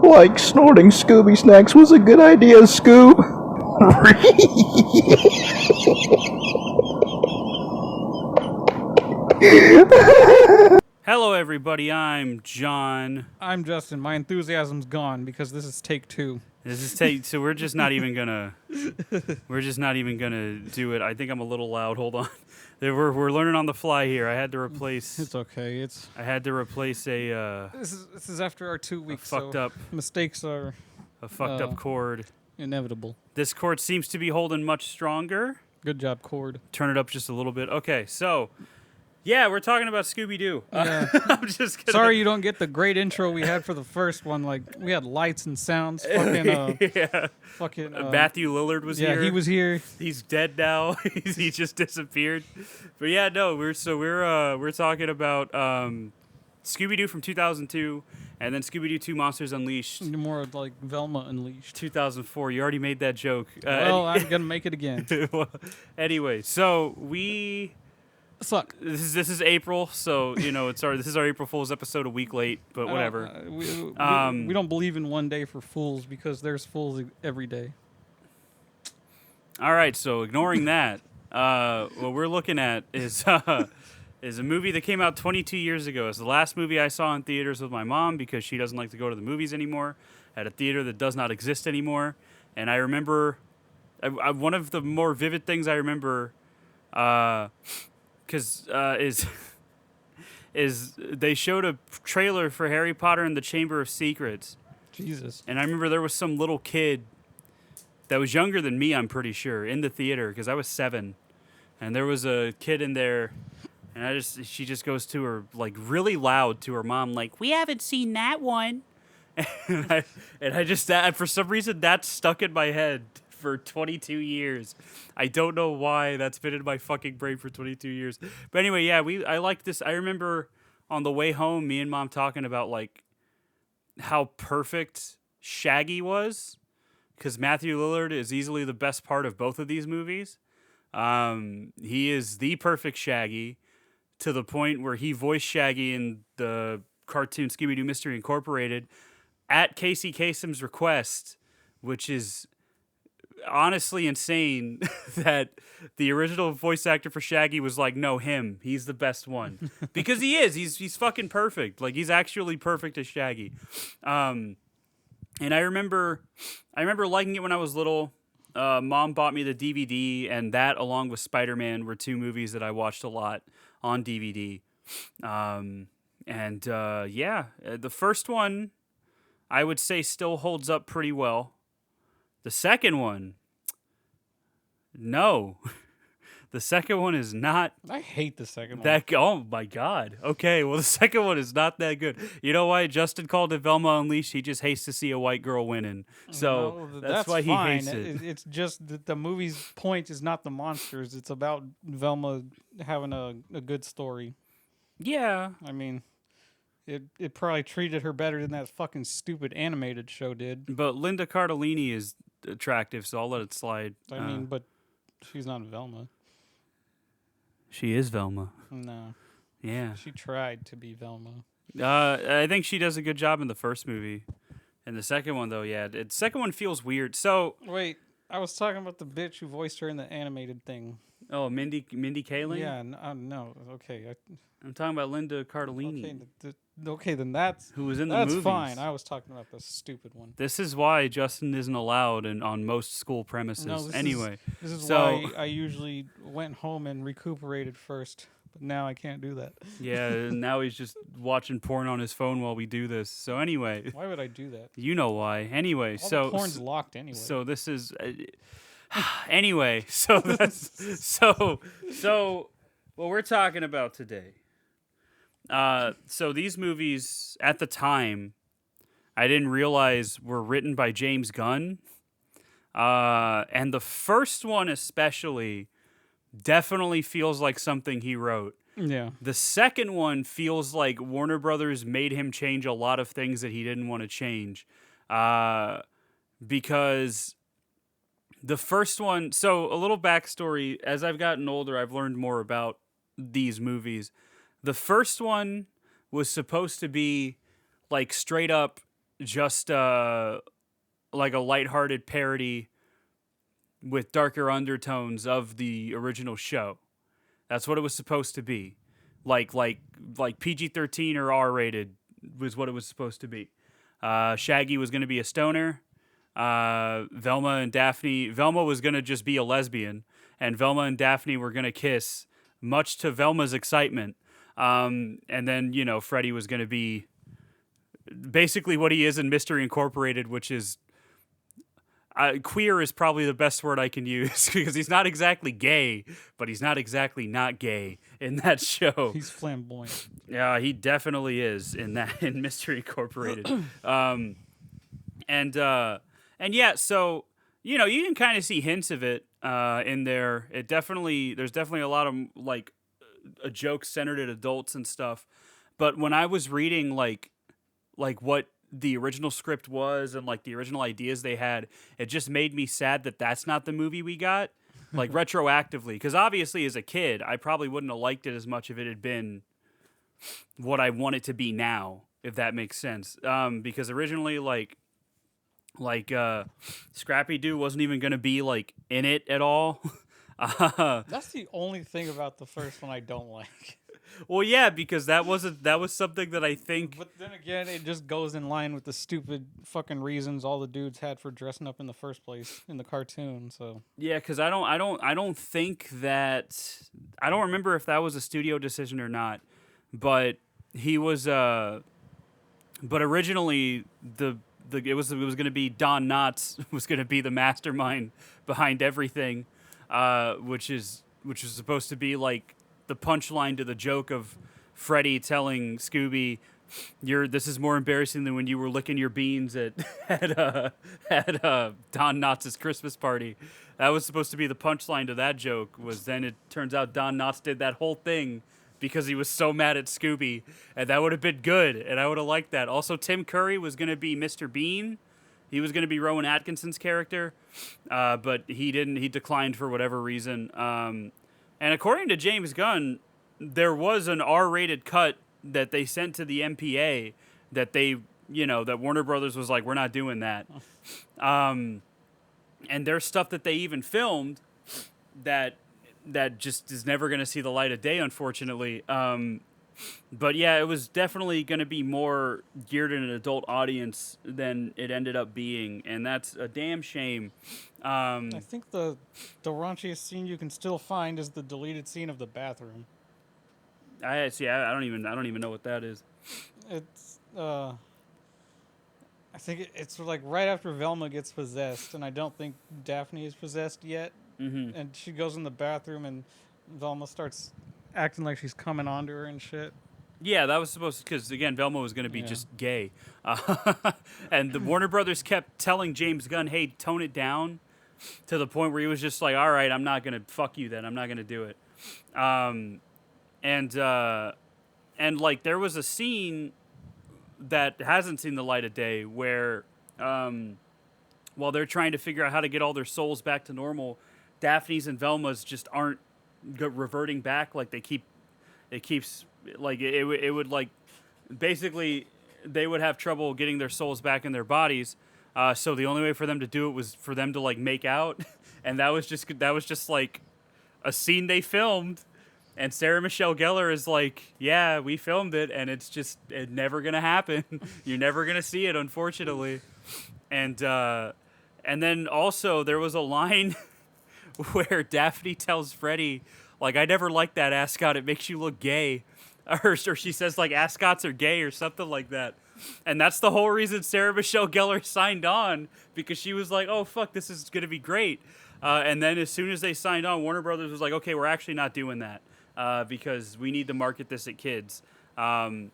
like snorting Scooby snacks was a good idea, Scoob. Hello, everybody. I'm John. I'm Justin. My enthusiasm's gone because this is take two. This is take. So we're just not even gonna. We're just not even gonna do it. I think I'm a little loud. Hold on. We're learning on the fly here. I had to replace. It's okay. I had to replace a. This is after our 2 weeks. Fucked up. Mistakes are A fucked up cord. inevitable. This cord seems to be holding much stronger. Good job, cord. Turn it up just a little bit. Okay, so. Yeah, we're talking about Scooby-Doo. Yeah. I'm just gonna... Sorry you don't get the great intro we had for the first one. Like, we had lights and sounds. Fucking, yeah. Fucking. Matthew Lillard was here. Yeah, he was here. He's dead now. He just disappeared. But yeah, no, we're talking about Scooby-Doo from 2002, and then Scooby-Doo 2 Monsters Unleashed. More like Velma Unleashed. 2004. You already made that joke. Well, I'm gonna make it again. Well, anyway, so we. Suck. This is April, so this is our April Fool's episode a week late, but whatever. We don't believe in one day for fools because there's fools every day. All right, so ignoring that, what we're looking at is a movie that came out 22 years ago. It's the last movie I saw in theaters with my mom because she doesn't like to go to the movies anymore at a theater that does not exist anymore. And I remember one of the more vivid things I remember. Is they showed a trailer for Harry Potter and the Chamber of Secrets. Jesus. And I remember there was some little kid that was younger than me, I'm pretty sure, in the theater because I was 7. And there was a kid in there, and she just goes to her, like, really loud to her mom, like, "We haven't seen that one." And I just, for some reason, that stuck in my head for 22 years. I don't know why that's been in my fucking brain for 22 years. But anyway, yeah, I like this. I remember on the way home, me and Mom talking about like how perfect Shaggy was, because Matthew Lillard is easily the best part of both of these movies. He is the perfect Shaggy to the point where he voiced Shaggy in the cartoon Scooby-Doo Mystery Incorporated at Casey Kasem's request, which is honestly insane that the original voice actor for Shaggy was like, no, him. He's the best one. Because he is. He's fucking perfect. Like, he's actually perfect as Shaggy. And I remember liking it when I was little. Mom bought me the DVD, and that, along with Spider-Man, were 2 movies that I watched a lot on DVD. The first one, I would say, still holds up pretty well. The second one, no. The second one is not. I hate the second one. Oh my God. Okay, well, the second one is not that good. You know why Justin called it Velma Unleashed? He just hates to see a white girl winning. So that's why he fine. hates it. It's just that the movie's point is not the monsters. It's about Velma having a good story. Yeah. I mean, it probably treated her better than that fucking stupid animated show did. But Linda Cardellini is attractive, so I'll let it slide. I mean, but she's not Velma. She is Velma. No. Yeah. She tried to be Velma. I think she does a good job in the first movie. And the second one, though, yeah. The second one feels weird. So wait, I was talking about the bitch who voiced her in the animated thing. Oh, Mindy Kaling? Yeah, no. Okay. I'm talking about Linda Cardellini. Okay, then that's who was in the movies. That's fine. I was talking about the stupid one. This is why Justin isn't allowed on most school premises. No, this is why I usually went home and recuperated first, but now I can't do that. Yeah, now he's just watching porn on his phone while we do this. So anyway, why would I do that? You know why. Anyway, All the porn's locked anyway. So this is anyway. So that's so what we're talking about today. So these movies at the time, I didn't realize were written by James Gunn. And the first one especially definitely feels like something he wrote. Yeah. The second one feels like Warner Brothers made him change a lot of things that he didn't want to change. Because the first one, so a little backstory, as I've gotten older, I've learned more about these movies. The first one was supposed to be like straight up just like a lighthearted parody with darker undertones of the original show. That's what it was supposed to be. Like PG-13 or R-rated was what it was supposed to be. Shaggy was going to be a stoner. Velma and Daphne. Velma was going to just be a lesbian, and Velma and Daphne were going to kiss, much to Velma's excitement. And then, Freddy was going to be basically what he is in Mystery Incorporated, which is queer is probably the best word I can use because he's not exactly gay, but he's not exactly not gay in that show. He's flamboyant. Yeah, he definitely is in Mystery Incorporated. And yeah, so you can kind of see hints of it in there. There's definitely a lot of like a joke centered at adults and stuff. But when I was reading like what the original script was and like the original ideas they had, it just made me sad that that's not the movie we got, like retroactively. Because obviously as a kid, I probably wouldn't have liked it as much if it had been what I want it to be now, if that makes sense. Because originally like Scrappy-Doo wasn't even going to be like in it at all. That's the only thing about the first one I don't like. Well, yeah, because that was something that I think. But then again, it just goes in line with the stupid fucking reasons all the dudes had for dressing up in the first place in the cartoon. So Yeah, because I don't think that I don't remember if that was a studio decision or not, but he was but originally it was going to be Don Knotts was going to be the mastermind behind everything, which was supposed to be like the punchline to the joke of Freddy telling Scooby, this is more embarrassing than when you were licking your beans at Don Knotts' Christmas party. That was supposed to be the punchline to that joke. Then it turns out Don Knotts did that whole thing because he was so mad at Scooby, and that would have been good, and I would have liked that. Also, Tim Curry was going to be Mr. Bean. He was going to be Rowan Atkinson's character, but he didn't. He declined for whatever reason. And according to James Gunn, there was an R-rated cut that they sent to the MPA that that Warner Brothers was like, we're not doing that. And there's stuff that they even filmed that just is never going to see the light of day, unfortunately. But yeah, it was definitely going to be more geared at an adult audience than it ended up being, and that's a damn shame. I think the raunchiest scene you can still find is the deleted scene of the bathroom. I don't even know what that is. It's I think it's like right after Velma gets possessed, and I don't think Daphne is possessed yet. Mm-hmm. And she goes in the bathroom, and Velma starts acting like she's coming onto her and shit. Yeah, that was supposed to, because again, Velma was going to be just gay, and the Warner Brothers kept telling James Gunn, "Hey, tone it down," to the point where he was just like, "All right, I'm not gonna fuck you then. I'm not gonna do it." And like there was a scene that hasn't seen the light of day where, while they're trying to figure out how to get all their souls back to normal, Daphne's and Velma's just aren't reverting back. Like it keeps like it would like basically they would have trouble getting their souls back in their bodies. So the only way for them to do it was for them to like make out, and that was just like a scene they filmed. And Sarah Michelle Gellar is like, yeah, we filmed it, and it's never gonna happen. You're never gonna see it, unfortunately. And then also there was a line where Daphne tells Freddy, like, I never liked that ascot. It makes you look gay. Or she says, like, ascots are gay or something like that. And that's the whole reason Sarah Michelle Gellar signed on, because she was like, oh, fuck, this is going to be great. And then as soon as they signed on, Warner Brothers was like, okay, we're actually not doing that because we need to market this at kids. Because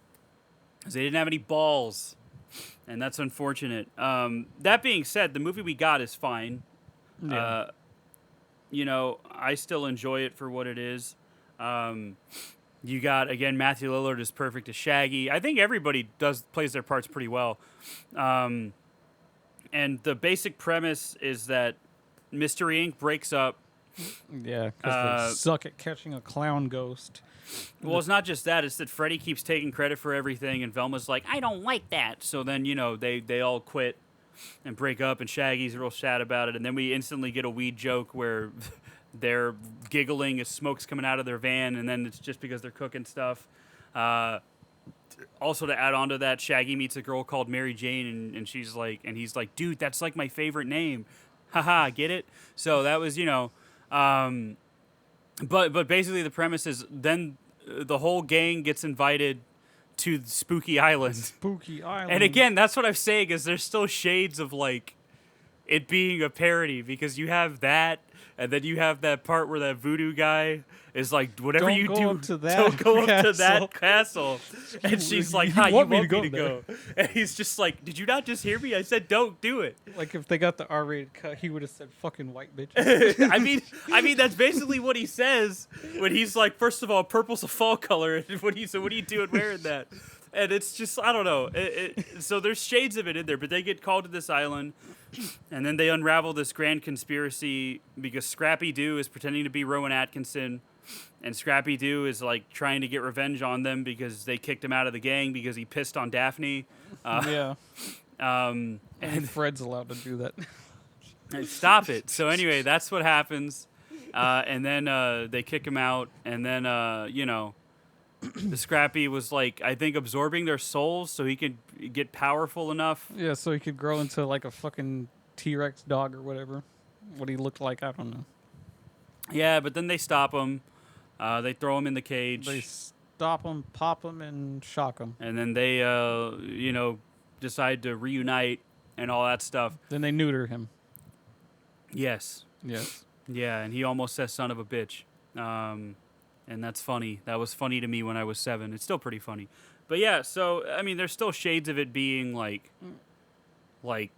they didn't have any balls. And that's unfortunate. That being said, the movie we got is fine. Yeah. I still enjoy it for what it is. You got, again, Matthew Lillard is perfect as Shaggy. I think everybody plays their parts pretty well. And the basic premise is that Mystery Inc. breaks up, Yeah, because they suck at catching a clown ghost. Well, it's not just that. It's that Freddy keeps taking credit for everything, and Velma's like, I don't like that. So then, they all quit and break up, and Shaggy's real sad about it. And then we instantly get a weed joke where they're giggling as smoke's coming out of their van, and then it's just because they're cooking stuff. Also, to add on to that, Shaggy meets a girl called Mary Jane, and he's like, dude, that's like my favorite name. Haha, get it? So that was, but basically the premise is then the whole gang gets invited to Spooky Island. Spooky Island. And again, that's what I'm saying is there's still shades of like it being a parody because you have that, and then you have that part where that voodoo guy is like, whatever Don't you go do, up to that don't go up to that castle. castle. And she's like, you "Hi, you want want me me to to go go?" And he's just like, "Did you not just hear me? I said don't do it." Like if they got the R-rated cut, he would have said "fucking white bitch." I mean, that's basically what he says when he's like, first of all, purple's a fall color. And what are you doing wearing that? And it's just, I don't know. So there's shades of it in there, but they get called to this island, and then they unravel this grand conspiracy because Scrappy-Doo is pretending to be Rowan Atkinson, and Scrappy-Doo is like trying to get revenge on them because they kicked him out of the gang because he pissed on Daphne. Yeah. And Fred's allowed to do that. stop it. So anyway, that's what happens. And then they kick him out, and then, the Scrappy was like, I think, absorbing their souls so he could get powerful enough. Yeah, so he could grow into like a fucking T-Rex dog or whatever. What he looked like, I don't know. Yeah, but then they stop him. They throw him in the cage. They stop him, pop him, and shock him. And then they, decide to reunite and all that stuff. Then they neuter him. Yes. Yes. Yeah, and he almost says son of a bitch. And that's funny. That was funny to me when I was 7. It's still pretty funny. But yeah, so, I mean, there's still shades of it being like, what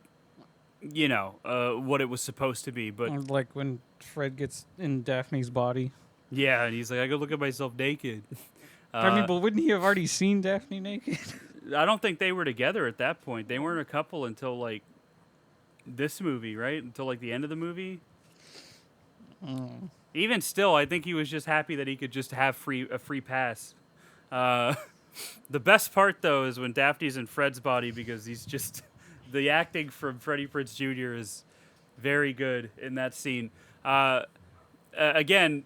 it was supposed to be. But Like when Fred gets in Daphne's body. yeah, and he's like, I could look at myself naked. I mean, but wouldn't he have already seen Daphne naked? I don't think they were together at that point. They weren't a couple until, like, this movie, right? Until, like, the end of the movie. Even still, I think he was just happy that he could just have a free pass. The best part, though, is when Daphne's in Fred's body because he's just... the acting from Freddie Prinze Jr. is very good in that scene. Again,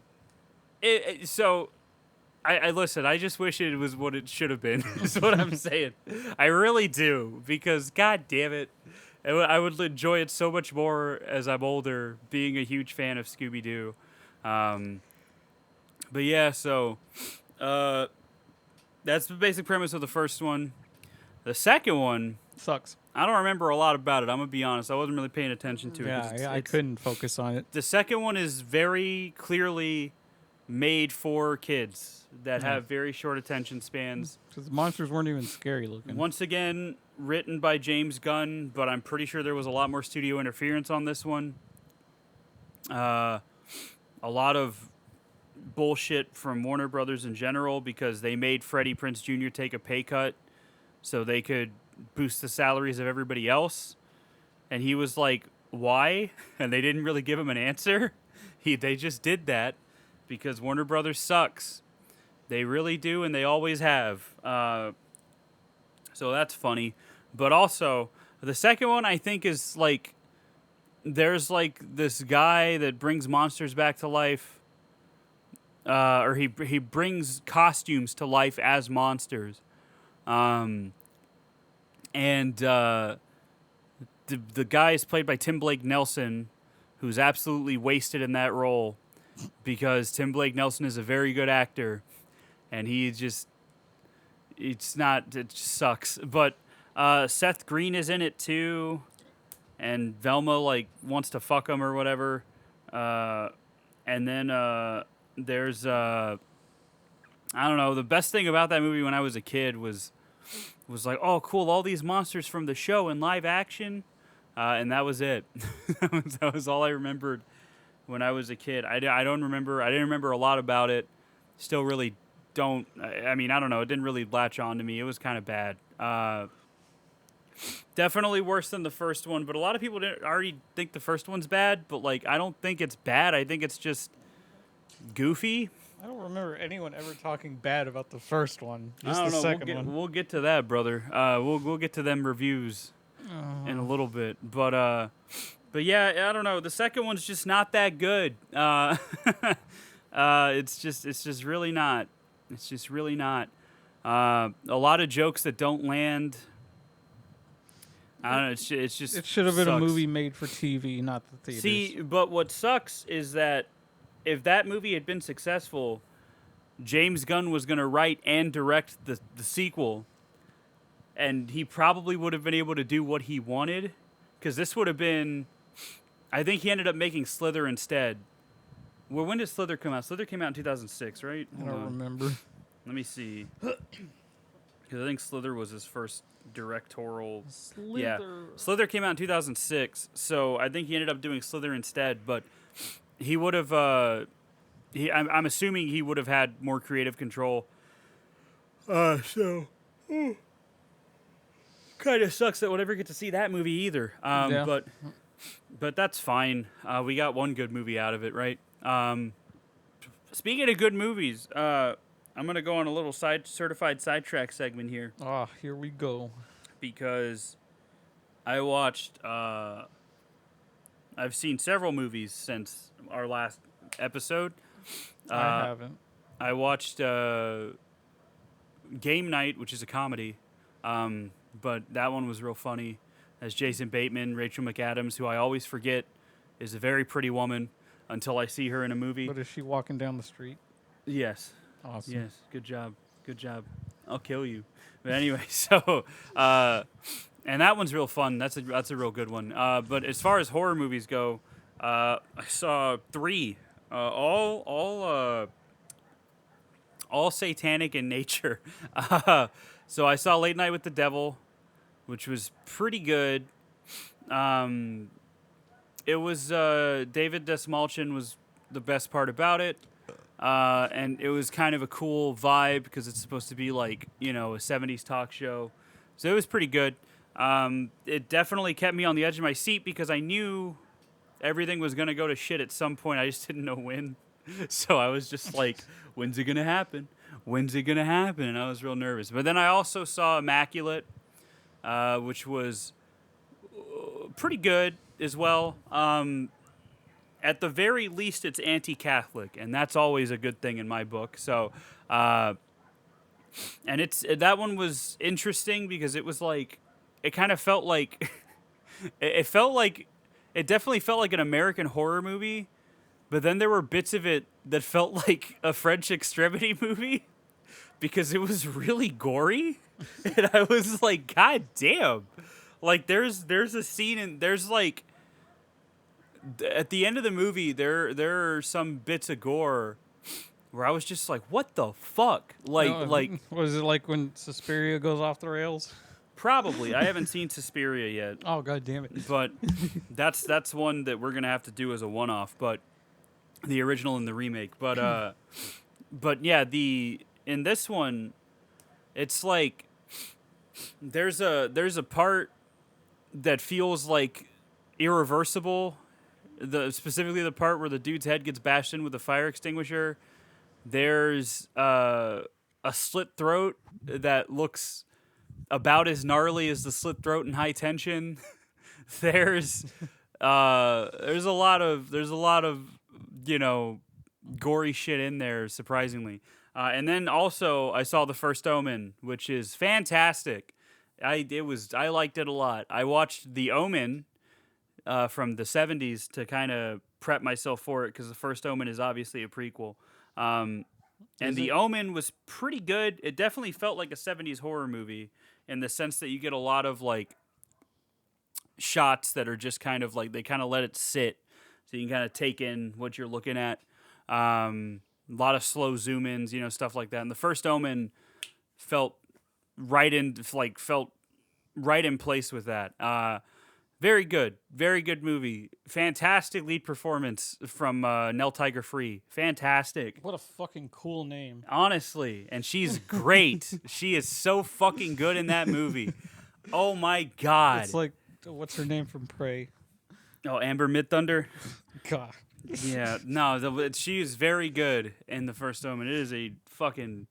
I listen, I just wish it was what it should have been, is what I'm saying. I really do, because, god damn it, I would enjoy it so much more as I'm older, being a huge fan of Scooby-Doo. But yeah, so that's the basic premise of the first one. The second one Sucks. I don't remember a lot about it. I'm gonna be honest. I wasn't really paying attention to it. Yeah, I couldn't focus on it. The second one is very clearly made for kids that have very short attention spans. Because the monsters weren't even scary looking. Once again, written by James Gunn, but I'm pretty sure there was a lot more studio interference on this one. A lot of bullshit from Warner Brothers in general because they made Freddie Prinze Jr. take a pay cut so they could boost the salaries of everybody else. And he was like, why? And they didn't really give him an answer. They just did that because Warner Brothers sucks. They really do, and they always have. So that's funny. But also, the second one I think is like, there's like this guy that brings monsters back to life. Or he brings costumes to life as monsters. And the guy is played by Tim Blake Nelson, who's absolutely wasted in that role because Tim Blake Nelson is a very good actor, and it just sucks. But Seth Green is in it too, and Velma like wants to fuck him or whatever. And then there's I don't know. The best thing about that movie when I was a kid was like, oh, cool, all these monsters from the show in live action. And that was it. That was all I remembered when I was a kid. I didn't remember a lot about it. Still really don't. I mean, I don't know. It didn't really latch on to me. It was kind of bad. Definitely worse than the first one, but a lot of people didn't already think the first one's bad, but like I don't think it's bad. I think it's just goofy. I don't remember anyone ever talking bad about the first one. I Just don't the know. second one. We'll get to that, brother. We'll get to them reviews in a little bit, but yeah, I don't know. The second one's just not that good. It's just really not. It's just really not. A lot of jokes that don't land. I don't know. It's just. It should have been a sucks. movie made for TV, not the theaters. See, but what sucks is that if that movie had been successful, James Gunn was going to write and direct the sequel, and he probably would have been able to do what he wanted, because this would have been. I think he ended up making Slither instead. Well, when did Slither come out? Slither came out in 2006, right? I don't remember. Let me see. Because I think Slither was his first directorial. Slither. Yeah, Slither came out in 2006, so I think he ended up doing Slither instead. But he would have. I'm assuming he would have had more creative control. So kind of sucks that we'll never get to see that movie either. Yeah. But that's fine. We got one good movie out of it, right? Speaking of good movies, I'm gonna go on a little certified sidetrack segment here Ah, here we go. because I watched. I've seen several movies since our last episode. I haven't. I watched Game Night, which is a comedy, but that one was real funny. As Jason Bateman, Rachel McAdams, who I always forget is a very pretty woman until I see her in a movie. But is she walking down the street? Yes. Awesome. Yes. Good job. Good job. I'll kill you. But anyway, so and that one's real fun. That's a real good one. But as far as horror movies go, I saw 3, all satanic in nature. So I saw Late Night with the Devil, which was pretty good. It was David Desmalchin was the best part about it. And it was kind of a cool vibe because it's supposed to be like, a 70s talk show. So it was pretty good. It definitely kept me on the edge of my seat because I knew everything was going to go to shit at some point. I just didn't know when. So I was just like, when's it going to happen? When's it going to happen? And I was real nervous. But then I also saw Immaculate, which was pretty good as well. At the very least, it's anti-Catholic, and that's always a good thing in my book. So, and that one was interesting because it was like, it kind of felt like, it definitely felt like an American horror movie, but then there were bits of it that felt like a French extremity movie because it was really gory, and I was like, God damn! Like, there's a scene and there's like. At the end of the movie, there are some bits of gore where I was just like, "What the fuck?" Like, was it like when Suspiria goes off the rails? probably. I haven't seen Suspiria yet, Oh, god damn it! but that's one that we're gonna have to do as a one-off. But the original and the remake. But yeah, in this one, it's like there's a part that feels like irreversible. Specifically the part where the dude's head gets bashed in with a fire extinguisher. There's a slit throat that looks about as gnarly as the slit throat in High Tension. there's a lot of gory shit in there, surprisingly. And then also I saw The First Omen, which is fantastic. I liked it a lot. I watched The Omen from the 70s to kind of prep myself for it because The First Omen is obviously a prequel. And The Omen was pretty good. It definitely felt like a 70s horror movie in the sense that you get a lot of like shots that are just kind of like they kind of let it sit so you can kind of take in what you're looking at. A lot of slow zoom ins, stuff like that. And The First Omen felt right in place with that. Very good movie. Fantastic lead performance from Nell Tiger Free. Fantastic. What a fucking cool name. Honestly, and she's great. She is so fucking good in that movie. Oh my god. It's like, what's her name from Prey? Oh, Amber Midthunder. God. Yeah, no, she is very good in The First Omen. It is a fucking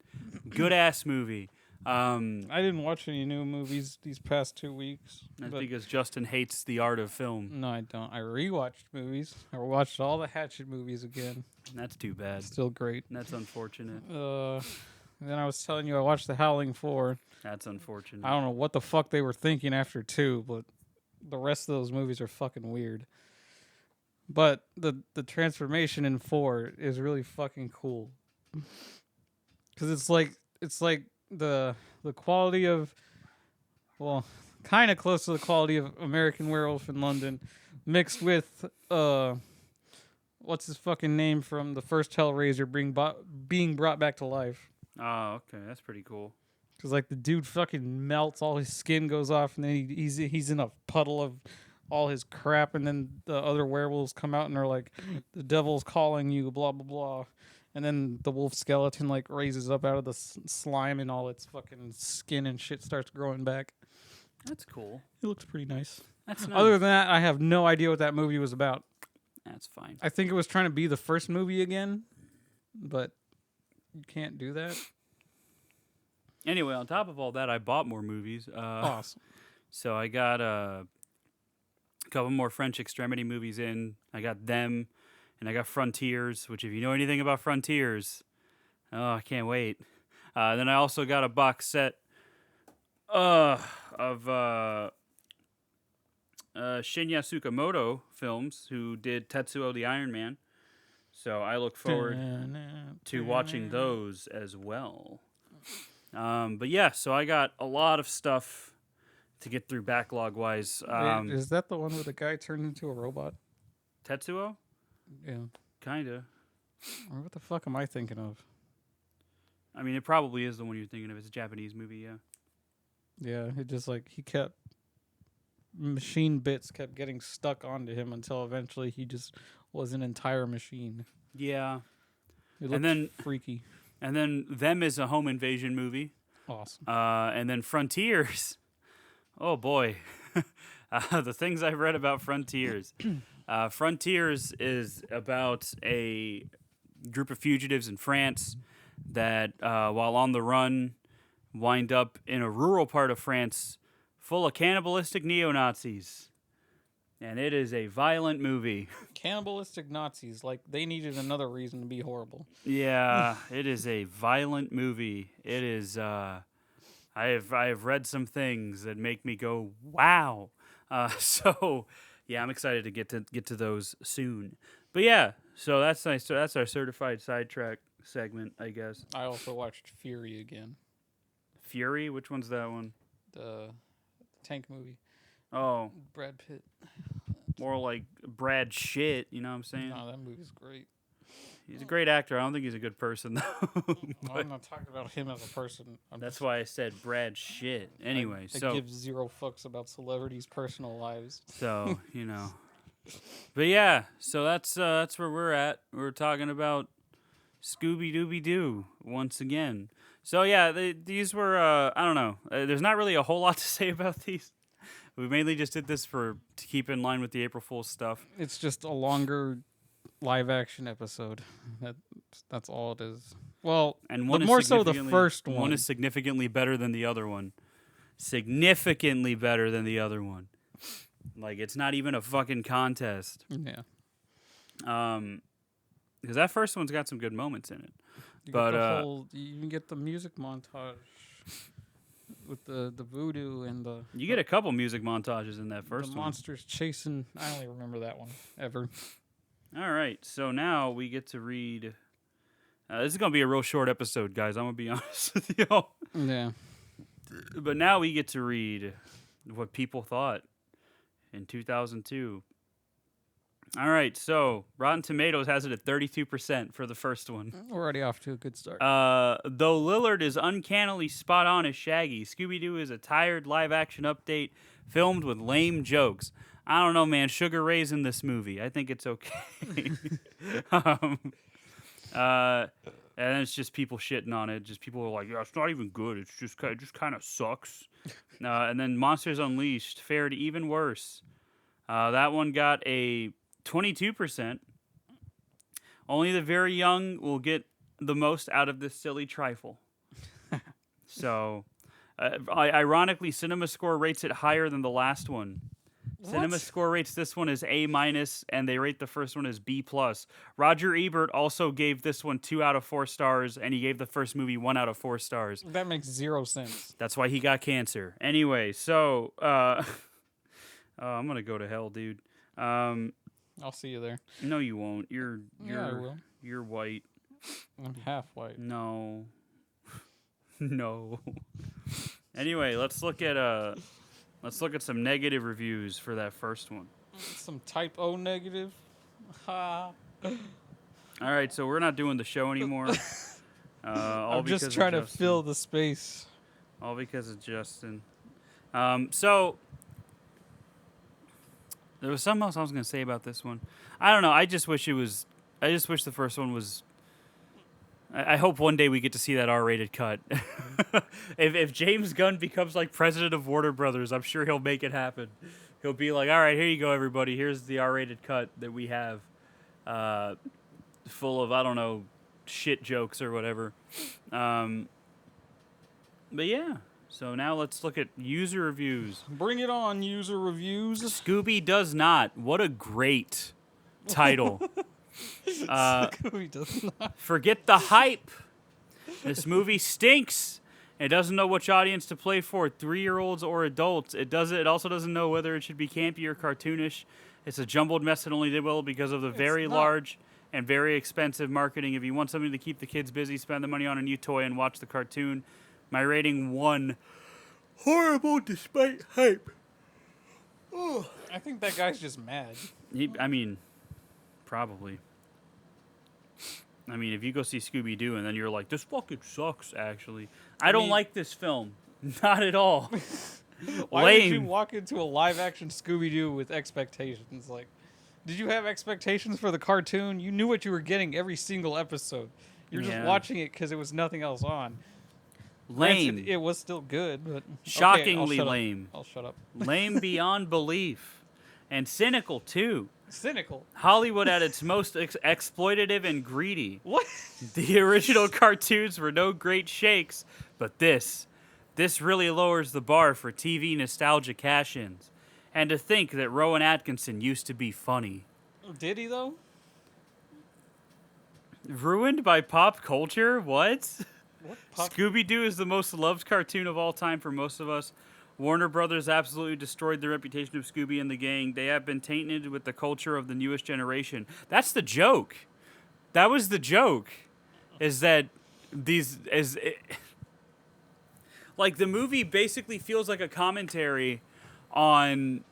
good ass movie. I didn't watch any new movies these past 2 weeks. That's but because Justin hates the art of film. no, I don't. I rewatched movies. I watched all the Hatchet movies again. That's too bad. Still great. That's unfortunate. Then I was telling you I watched The Howling 4. That's unfortunate. I don't know what the fuck they were thinking after 2, but the rest of those movies are fucking weird. But the transformation in 4 is really fucking cool. Cuz it's like the quality of, well, kind of close to the quality of American Werewolf in London mixed with what's his fucking name from the first Hellraiser being brought back to life. Oh, okay, that's pretty cool. Cuz like the dude fucking melts, all his skin goes off, and then he's in a puddle of all his crap, and then the other werewolves come out and are like, the devil's calling you, blah blah blah, and then the wolf skeleton like raises up out of the slime, and all its fucking skin and shit starts growing back. That's cool. It looks pretty nice. That's nice. Other than that, I have no idea what that movie was about. That's fine. I think it was trying to be the first movie again, but you can't do that. Anyway, on top of all that, I bought more movies. Awesome. So I got a couple more French Extremity movies in. I got them, and I got Frontiers, which if you know anything about Frontiers, oh, I can't wait. Then I also got a box set of Shinya Tsukamoto films, who did Tetsuo the Iron Man. So I look forward to watching those as well. But yeah, so I got a lot of stuff to get through backlog-wise. Wait, is that the one where the guy turned into a robot? Tetsuo? Yeah. Kinda. Or what the fuck am I thinking of? I mean, it probably is the one you're thinking of. It's a Japanese movie, yeah. Yeah, it just like machine bits kept getting stuck onto him until eventually he just was an entire machine. Yeah. It looked And then freaky. And then Them is a home invasion movie. Awesome. And then Frontiers. Oh boy. The things I've read about Frontiers. Frontiers is about a group of fugitives in France that, while on the run, wind up in a rural part of France full of cannibalistic neo-Nazis. And it is a violent movie. Cannibalistic Nazis, like they needed another reason to be horrible. Yeah, it is a violent movie. It is. I have read some things that make me go wow. So yeah, I'm excited to get to those soon. But yeah, so that's nice. So that's our certified sidetrack segment, I guess. I also watched Fury again, Fury, which one's that one? the tank movie. Oh, Brad Pitt. more like Brad shit. You know what I'm saying? No, that movie's great. He's a great actor. I don't think he's a good person though. I'm not talking about him as a person. That's why I said Brad shit. Anyway, I so give zero fucks about celebrities' personal lives. So, you know. But yeah, so that's where we're at. We're talking about Scooby-Doo once again. So yeah, these were I don't know. There's not really a whole lot to say about these. We mainly just did this to keep in line with the April Fool's stuff. It's just a longer live action episode. That's all it is. Well, And but one is more so the significantly- first one. One is significantly better than the other one. Significantly better than the other one. Like it's not even a fucking contest. Yeah. Because that first one's got some good moments in it. You But, get the whole, you even get the music montage with the voodoo and the You get a couple music montages in that first the one. monsters chasing. I only remember that one ever. All right, so now we get to read. This is going to be a real short episode, guys. I'm going to be honest with y'all. Yeah. But now we get to read what people thought in 2002. All right, so Rotten Tomatoes has it at 32% for the first one. We're already off to a good start. Though Lillard is uncannily spot on as Shaggy, Scooby-Doo is a tired live-action update filmed with lame jokes. I don't know, man. Sugar Ray's in this movie. I think it's okay. And it's just people shitting on it. Just people are like, yeah, it's not even good. It just kind of sucks. And then Monsters Unleashed fared even worse. That one got a 22%. Only the very young will get the most out of this silly trifle. So, ironically, CinemaScore rates it higher than the last one. CinemaScore rates this one as A-, and they rate the first one as B+. Roger Ebert also gave this one 2 out of 4 stars, and he gave the first movie 1 out of 4 stars. That makes 0 sense. That's why he got cancer. Anyway, so I'm gonna go to hell, dude. I'll see you there. No, you won't. I will. You're white. I'm half white. No. No. Anyway, let's look at some negative reviews for that first one. Some type O negative. Ha. All right, so we're not doing the show anymore. I'm just trying to fill the space. All because of Justin. So there was something else I was going to say about this one. I don't know. I just wish the first one was. I hope one day we get to see that R-rated cut. If James Gunn becomes like president of Warner Brothers, I'm sure he'll make it happen. He'll be like, all right, here you go, everybody. Here's the R-rated cut that we have, full of, I don't know, shit jokes or whatever. But yeah, so now let's look at user reviews. Bring it on, user reviews. Scooby Does Not. What a great title. Scooby does not. Forget the hype. This movie stinks. It doesn't know which audience to play for, 3-year-olds or adults. It also doesn't know whether it should be campy or cartoonish. It's a jumbled mess that only did well because of the very large and very expensive marketing. If you want something to keep the kids busy, spend the money on a new toy and watch the cartoon. My rating 1. Horrible despite hype. Oh. I think that guy's just mad. Probably. If you go see Scooby-Doo and then you're like, this fucking sucks, actually. I don't like this film. Not at all. Why did you walk into a live-action Scooby-Doo with expectations? Like, did you have expectations for the cartoon? You knew what you were getting every single episode. You're just watching it because it was nothing else on. Lame. Granted, it was still good, but... Shockingly lame. I'll shut up. Lame beyond belief. And cynical, too. Cynical. Hollywood at its most exploitative and greedy. What? The original cartoons were no great shakes, but this really lowers the bar for TV nostalgia cash-ins. And to think that Rowan Atkinson used to be funny. Did he, though? Ruined by pop culture? What? What Scooby-Doo is the most loved cartoon of all time for most of us. Warner Brothers absolutely destroyed the reputation of Scooby and the gang. They have been tainted with the culture of the newest generation. That's the joke. That was the joke. Is that the movie basically feels like a commentary on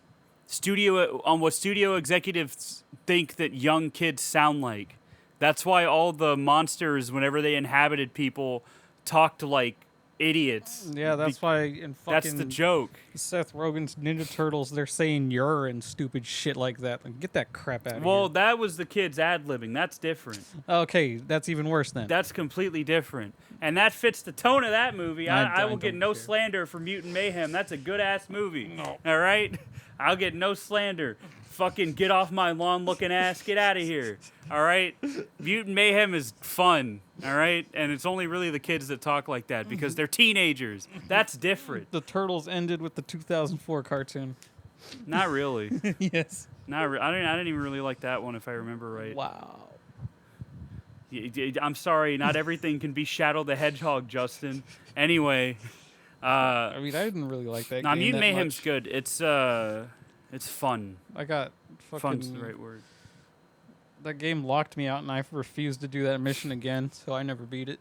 what studio executives think that young kids sound like. That's why all the monsters, whenever they inhabited people, talked like idiots. Yeah, that's why in fucking... That's the joke. Seth Rogen's Ninja Turtles, they're saying "you're" and stupid shit like that. Like, get that crap out of here. Well, that was the kids ad-libbing. That's different. Okay, that's even worse then. That's completely different. And that fits the tone of that movie. I will get no slander for Mutant Mayhem. That's a good-ass movie. No. All right? I'll get no slander. Fucking get off my lawn looking ass. Get out of here. All right? Mutant Mayhem is fun. All right? And it's only really the kids that talk like that because they're teenagers. That's different. The Turtles ended with the 2004 cartoon. Not really. Yes. I didn't even really like that one if I remember right. Wow. I'm sorry. Not everything can be Shadow the Hedgehog, Justin. Anyway. I didn't really like that game Mutant that Mayhem's much. good. It's fun. I got fucking... Fun's the right word. That game locked me out, and I refused to do that mission again, so I never beat it.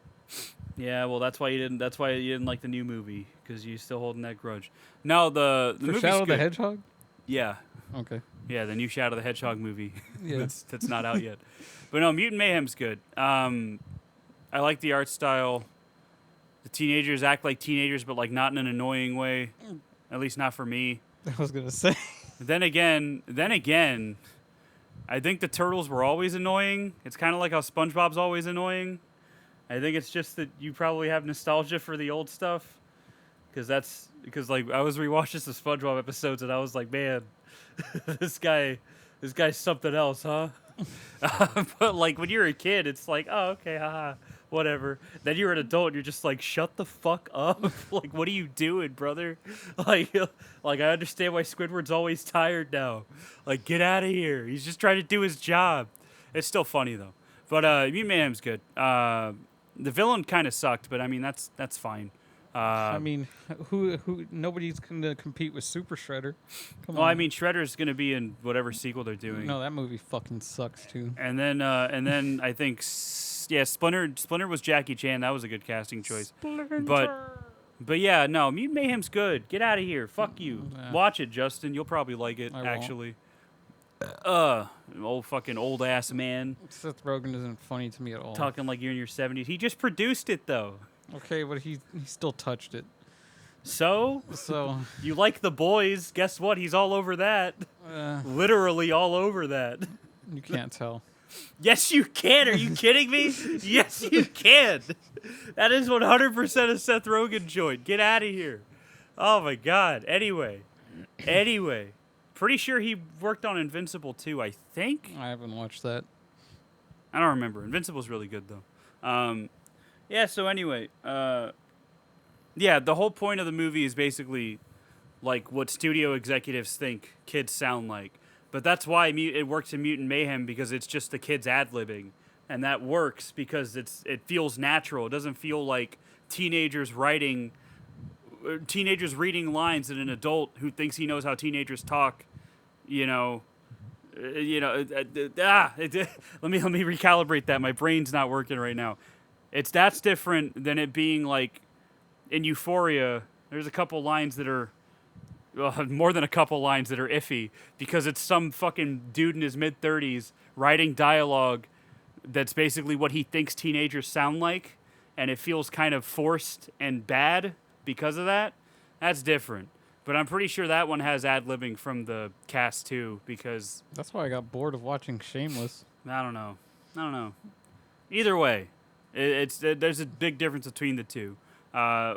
Yeah, well, that's why you didn't. That's why you didn't like the new movie because you're still holding that grudge. No, the movie's Shadow good. the Hedgehog. Yeah, Okay. yeah, the new Shadow the Hedgehog movie. Yeah. that's not out yet. But no, Mutant Mayhem's good. I like the art style. The teenagers act like teenagers, but like not in an annoying way. At least not for me. I was gonna say. Then again, I think the turtles were always annoying. It's kind of like how SpongeBob's always annoying. I think it's just that you probably have nostalgia for the old stuff, because because like I was rewatching some SpongeBob episodes and I was like, man, this guy's something else, huh? But like when you're a kid, it's like, oh, okay, haha, whatever. Then you're an adult, and you're just like, shut the fuck up. Like, what are you doing, brother? Like I understand why Squidward's always tired now. Like, get out of here. He's just trying to do his job. It's still funny though. But Mutant Mayhem's good. The villain kind of sucked, but I mean that's fine. I mean, who? Nobody's gonna compete with Super Shredder. Come Well, on. I mean, Shredder's gonna be in whatever sequel they're doing. No, that movie fucking sucks too. And then I think, Splinter was Jackie Chan. That was a good casting choice. But yeah, no, Mutant Mayhem's good. Get out of here. Fuck you. Nah. Watch it, Justin. You'll probably like it, I won't. actually. Old ass man Seth Rogen isn't funny to me at all. talking like you're in your 70s. He just produced it though. Okay, but he still touched it. So So you like The Boys? Guess what? He's all over that. Literally all over that. you can't tell. Yes, you can. Are you kidding me? Yes, you can. That is 100% a Seth Rogen joint. Get out of here. Oh, my God. Anyway. Pretty sure he worked on Invincible, too, I think. I haven't watched that. I don't remember. Invincible's really good, though. Yeah, so anyway. Yeah, the whole point of the movie is basically like what studio executives think kids sound like. But that's why it works in Mutant Mayhem, because it's just the kids ad-libbing. And that works because it feels natural. It doesn't feel like teenagers reading lines that an adult who thinks he knows how teenagers talk, let me recalibrate that. My brain's not working right now. That's different than it being like in Euphoria. There's a couple lines that are more than a couple lines that are iffy because it's some fucking dude in his mid-30s writing dialogue that's basically what he thinks teenagers sound like, and it feels kind of forced and bad because of that. That's different. But I'm pretty sure that one has ad-libbing from the cast too, because That's why I got bored of watching Shameless. I don't know. Either way, there's a big difference between the two.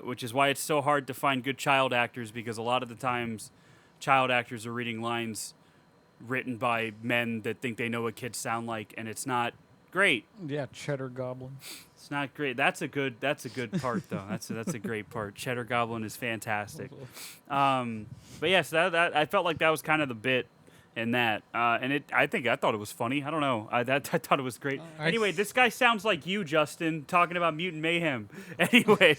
Which is why it's so hard to find good child actors, because a lot of the times child actors are reading lines written by men that think they know what kids sound like, and it's not great. Yeah, Cheddar Goblin. It's not great. That's a good part though. That's a great part. Cheddar Goblin is fantastic. But yes, that I felt like that was kind of the bit in that, and I thought it was funny. I don't know. I thought it was great. Anyway, this guy sounds like you, Justin, talking about Mutant Mayhem. Anyway,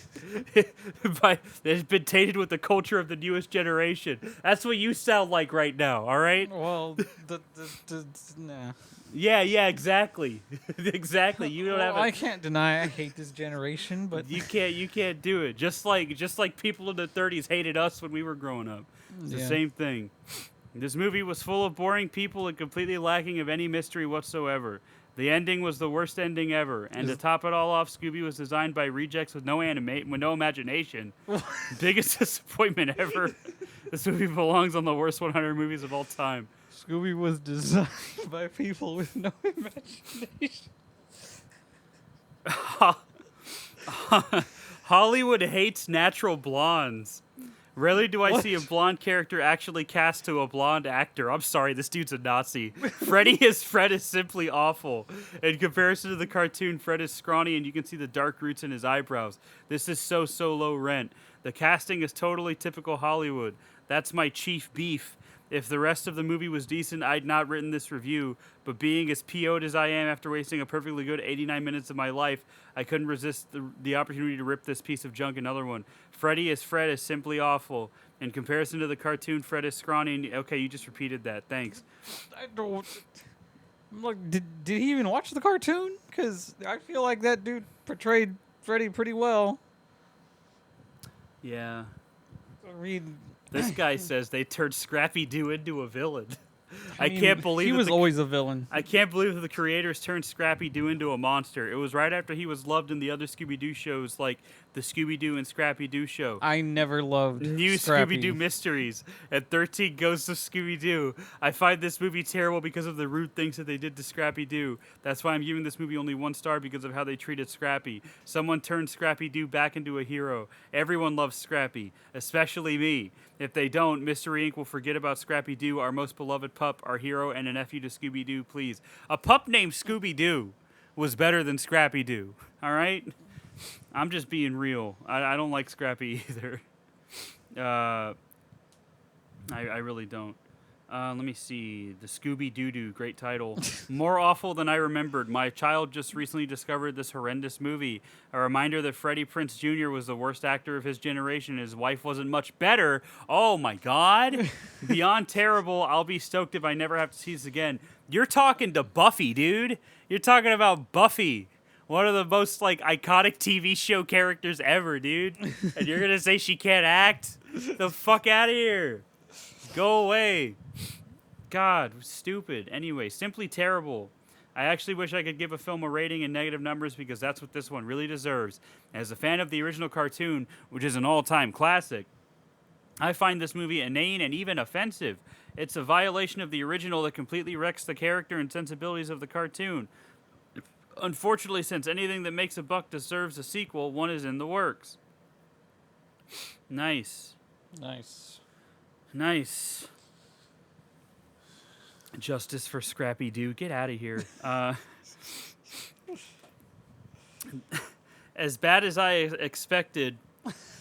it's been tainted with the culture of the newest generation. That's what you sound like right now. All right. Well, nah. Yeah, exactly. Exactly. You don't have. I can't deny I hate this generation, but You can't do it. Just like people in the 30s hated us when we were growing up. It's the same thing. This movie was full of boring people and completely lacking of any mystery whatsoever. The ending was the worst ending ever, and to top it all off, Scooby was designed by rejects with no imagination. Biggest disappointment ever. This movie belongs on the worst 100 movies of all time. Scooby was designed by people with no imagination. Hollywood hates natural blondes. Rarely do I see a blonde character actually cast to a blonde actor. I'm sorry, this dude's a Nazi. Fred is simply awful. In comparison to the cartoon, Fred is scrawny and you can see the dark roots in his eyebrows. This is so low rent. The casting is totally typical Hollywood. That's my chief beef. If the rest of the movie was decent, I'd not written this review. But being as PO'd as I am after wasting a perfectly good 89 minutes of my life, I couldn't resist the opportunity to rip this piece of junk another one. Freddy as Fred is simply awful. In comparison to the cartoon, Fred is scrawny. And, okay, you just repeated that. Thanks. I don't. Look, did he even watch the cartoon? Because I feel like that dude portrayed Freddy pretty well. Yeah. Read. This guy says they turned Scrappy-Doo into a villain. I mean, can't believe he was always a villain. I can't believe that the creators turned Scrappy-Doo into a monster. It was right after he was loved in the other Scooby-Doo shows like The Scooby-Doo and Scrappy-Doo Show. I never loved New Scrappy. Scooby-Doo Mysteries, and 13 Ghosts of Scooby-Doo. I find this movie terrible because of the rude things that they did to Scrappy-Doo. That's why I'm giving this movie only 1 star, because of how they treated Scrappy. Someone turned Scrappy-Doo back into a hero. Everyone loves Scrappy, especially me. If they don't, Mystery Inc. will forget about Scrappy-Doo, our most beloved pup, our hero, and a nephew to Scooby-Doo, please. A pup named Scooby-Doo was better than Scrappy-Doo, all right? I'm just being real. I don't like Scrappy either. I really don't. Let me see. The Scooby-Doo, great title. More awful than I remembered. My child just recently discovered this horrendous movie. A reminder that Freddie Prinze Jr. was the worst actor of his generation. His wife wasn't much better. Oh my God. Beyond terrible. I'll be stoked if I never have to see this again. You're talking to Buffy, dude. You're talking about Buffy. One of the most, like, iconic TV show characters ever, dude. And you're going to say she can't act? The fuck out of here. Go away. God, stupid. Anyway, simply terrible. I actually wish I could give a film a rating in negative numbers, because that's what this one really deserves. As a fan of the original cartoon, which is an all-time classic, I find this movie inane and even offensive. It's a violation of the original that completely wrecks the character and sensibilities of the cartoon. Unfortunately, since anything that makes a buck deserves a sequel, one is in the works. Nice. Justice for Scrappy-Doo. Get out of here. As bad as I expected,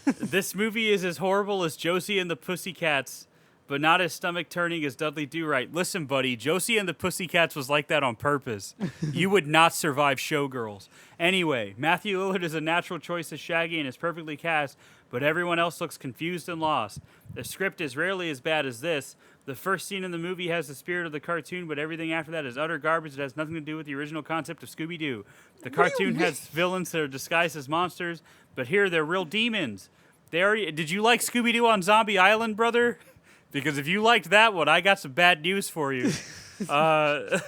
this movie is as horrible as Josie and the Pussycats, but not as stomach-turning as Dudley Do-Right. Listen, buddy, Josie and the Pussycats was like that on purpose. You would not survive Showgirls. Anyway, Matthew Lillard is a natural choice as Shaggy and is perfectly cast, but everyone else looks confused and lost. The script is rarely as bad as this. The first scene in the movie has the spirit of the cartoon, but everything after that is utter garbage that has nothing to do with the original concept of Scooby-Doo. The cartoon has villains that are disguised as monsters, but here they're real demons. Did you like Scooby-Doo on Zombie Island, brother? Because if you liked that one, I got some bad news for you. The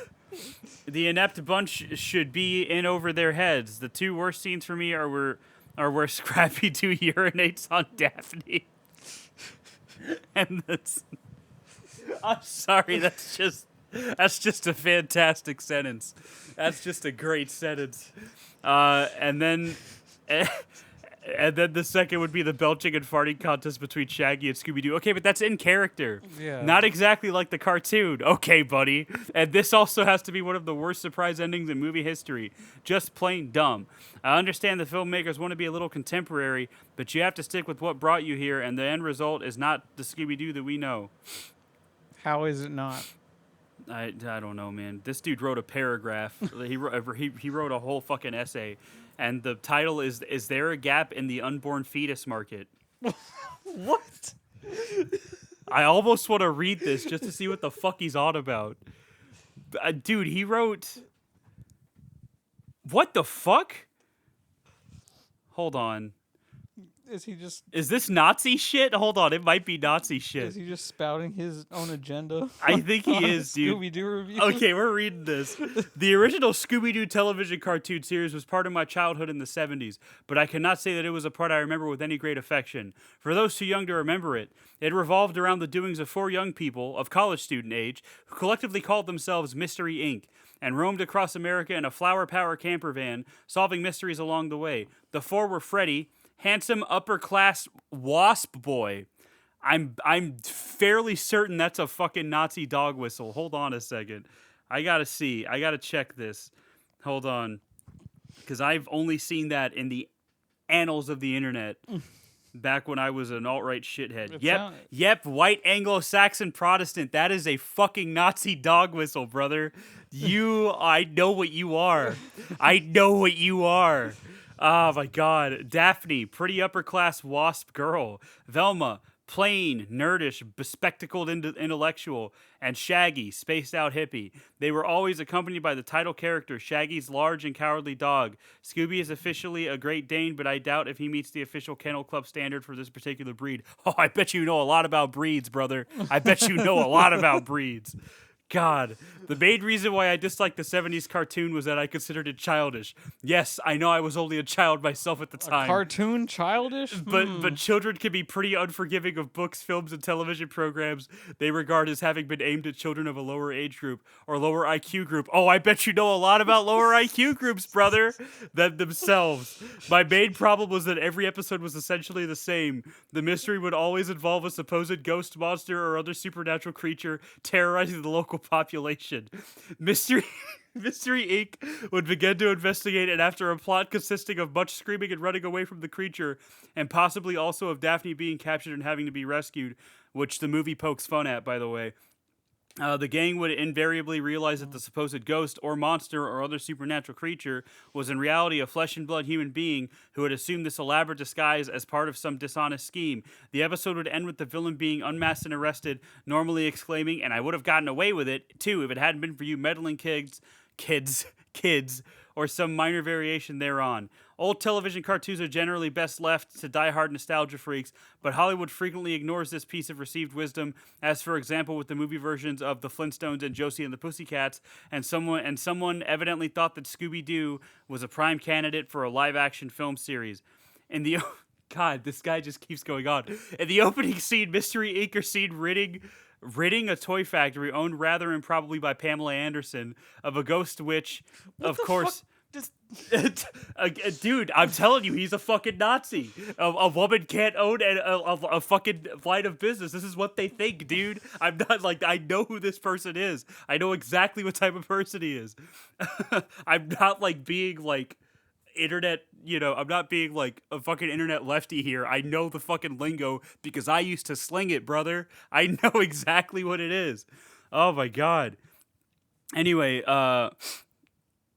inept bunch should be in over their heads. The 2 worst scenes for me are where Scrappy-Doo urinates on Daphne. And that's... I'm sorry, that's just a fantastic sentence. That's just a great sentence. And then the second would be the belching and farting contest between Shaggy and Scooby-Doo. Okay, but that's in character. Yeah. Not exactly like the cartoon. Okay, buddy. And this also has to be one of the worst surprise endings in movie history. Just plain dumb. I understand the filmmakers want to be a little contemporary, but you have to stick with what brought you here, and the end result is not the Scooby-Doo that we know. How is it not? I don't know, man. This dude wrote a paragraph. He wrote a whole fucking essay. And the title is there a gap in the unborn fetus market? What? I almost want to read this just to see what the fuck he's on about. Dude, he wrote... What the fuck? Hold on. Is this Nazi shit? Hold on, it might be Nazi shit. Is he just spouting his own agenda? I think he is, dude. Scooby-Doo review? Okay, we're reading this. The original Scooby-Doo television cartoon series was part of my childhood in the 70s, but I cannot say that it was a part I remember with any great affection. For those too young to remember it, it revolved around the doings of 4 young people of college student age who collectively called themselves Mystery Inc. and roamed across America in a flower power camper van, solving mysteries along the way. The 4 were Freddy, handsome upper-class wasp boy. I'm fairly certain that's a fucking Nazi dog whistle. Hold on a second. I gotta see. I gotta check this. Hold on. Because I've only seen that in the annals of the internet back when I was an alt-right shithead. Yep, white Anglo-Saxon Protestant. That is a fucking Nazi dog whistle, brother. I know what you are. I know what you are. Oh my God. Daphne, pretty upper-class wasp girl. Velma, plain, nerdish, bespectacled intellectual. And Shaggy, spaced-out hippie. They were always accompanied by the title character, Shaggy's large and cowardly dog. Scooby is officially a Great Dane, but I doubt if he meets the official Kennel Club standard for this particular breed. Oh, I bet you know a lot about breeds, brother. I bet you know a lot about breeds. God. The main reason why I disliked the 70s cartoon was that I considered it childish. Yes, I know I was only a child myself at the time. Cartoon childish? But children can be pretty unforgiving of books, films, and television programs they regard as having been aimed at children of a lower age group or lower IQ group. Oh, I bet you know a lot about lower IQ groups, brother, than themselves. My main problem was that every episode was essentially the same. The mystery would always involve a supposed ghost monster or other supernatural creature terrorizing the local population. Mystery Inc. would begin to investigate, and after a plot consisting of much screaming and running away from the creature, and possibly also of Daphne being captured and having to be rescued, which the movie pokes fun at, by the way, the gang would invariably realize that the supposed ghost or monster or other supernatural creature was in reality a flesh and blood human being who had assumed this elaborate disguise as part of some dishonest scheme. The episode would end with the villain being unmasked and arrested, normally exclaiming, "And I would have gotten away with it, too, if it hadn't been for you meddling kids, or some minor variation thereon." Old television cartoons are generally best left to die-hard nostalgia freaks, but Hollywood frequently ignores this piece of received wisdom, as for example with the movie versions of The Flintstones and Josie and the Pussycats, and someone evidently thought that Scooby-Doo was a prime candidate for a live-action film series. In the God, this guy just keeps going on. In the opening scene, Mystery Inc. are seen ridding a toy factory owned rather improbably by Pamela Anderson of a ghost witch, of course. Dude, I'm telling you, he's a fucking Nazi. A woman can't own a fucking line of business. This is what they think, dude. I'm not like, I know who this person is. I know exactly what type of person he is. I'm not like being like internet, I'm not being like a fucking internet lefty here. I know the fucking lingo because I used to sling it, brother. I know exactly what it is. Oh my God. Anyway,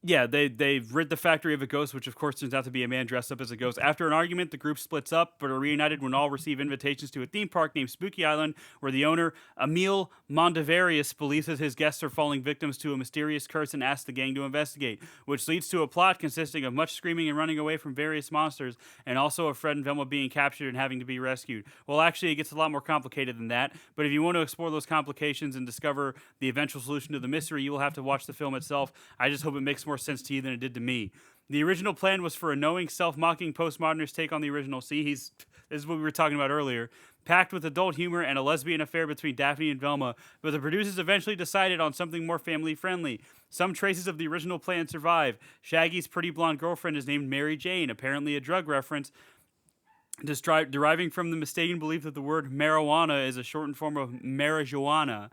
yeah, they rid the factory of a ghost, which of course turns out to be a man dressed up as a ghost. After an argument, the group splits up, but are reunited when all receive invitations to a theme park named Spooky Island, where the owner, Emil Mondavarius, believes that his guests are falling victims to a mysterious curse and asks the gang to investigate, which leads to a plot consisting of much screaming and running away from various monsters, and also of Fred and Velma being captured and having to be rescued. Well, actually, it gets a lot more complicated than that, but if you want to explore those complications and discover the eventual solution to the mystery, you will have to watch the film itself. I just hope it makes more sense to you than it did to me. The original plan was for a knowing, self-mocking postmodernist take on the original. See, this is what we were talking about earlier. Packed with adult humor and a lesbian affair between Daphne and Velma, but the producers eventually decided on something more family-friendly. Some traces of the original plan survive. Shaggy's pretty blonde girlfriend is named Mary Jane, apparently a drug reference, deriving from the mistaken belief that the word marijuana is a shortened form of marijuana.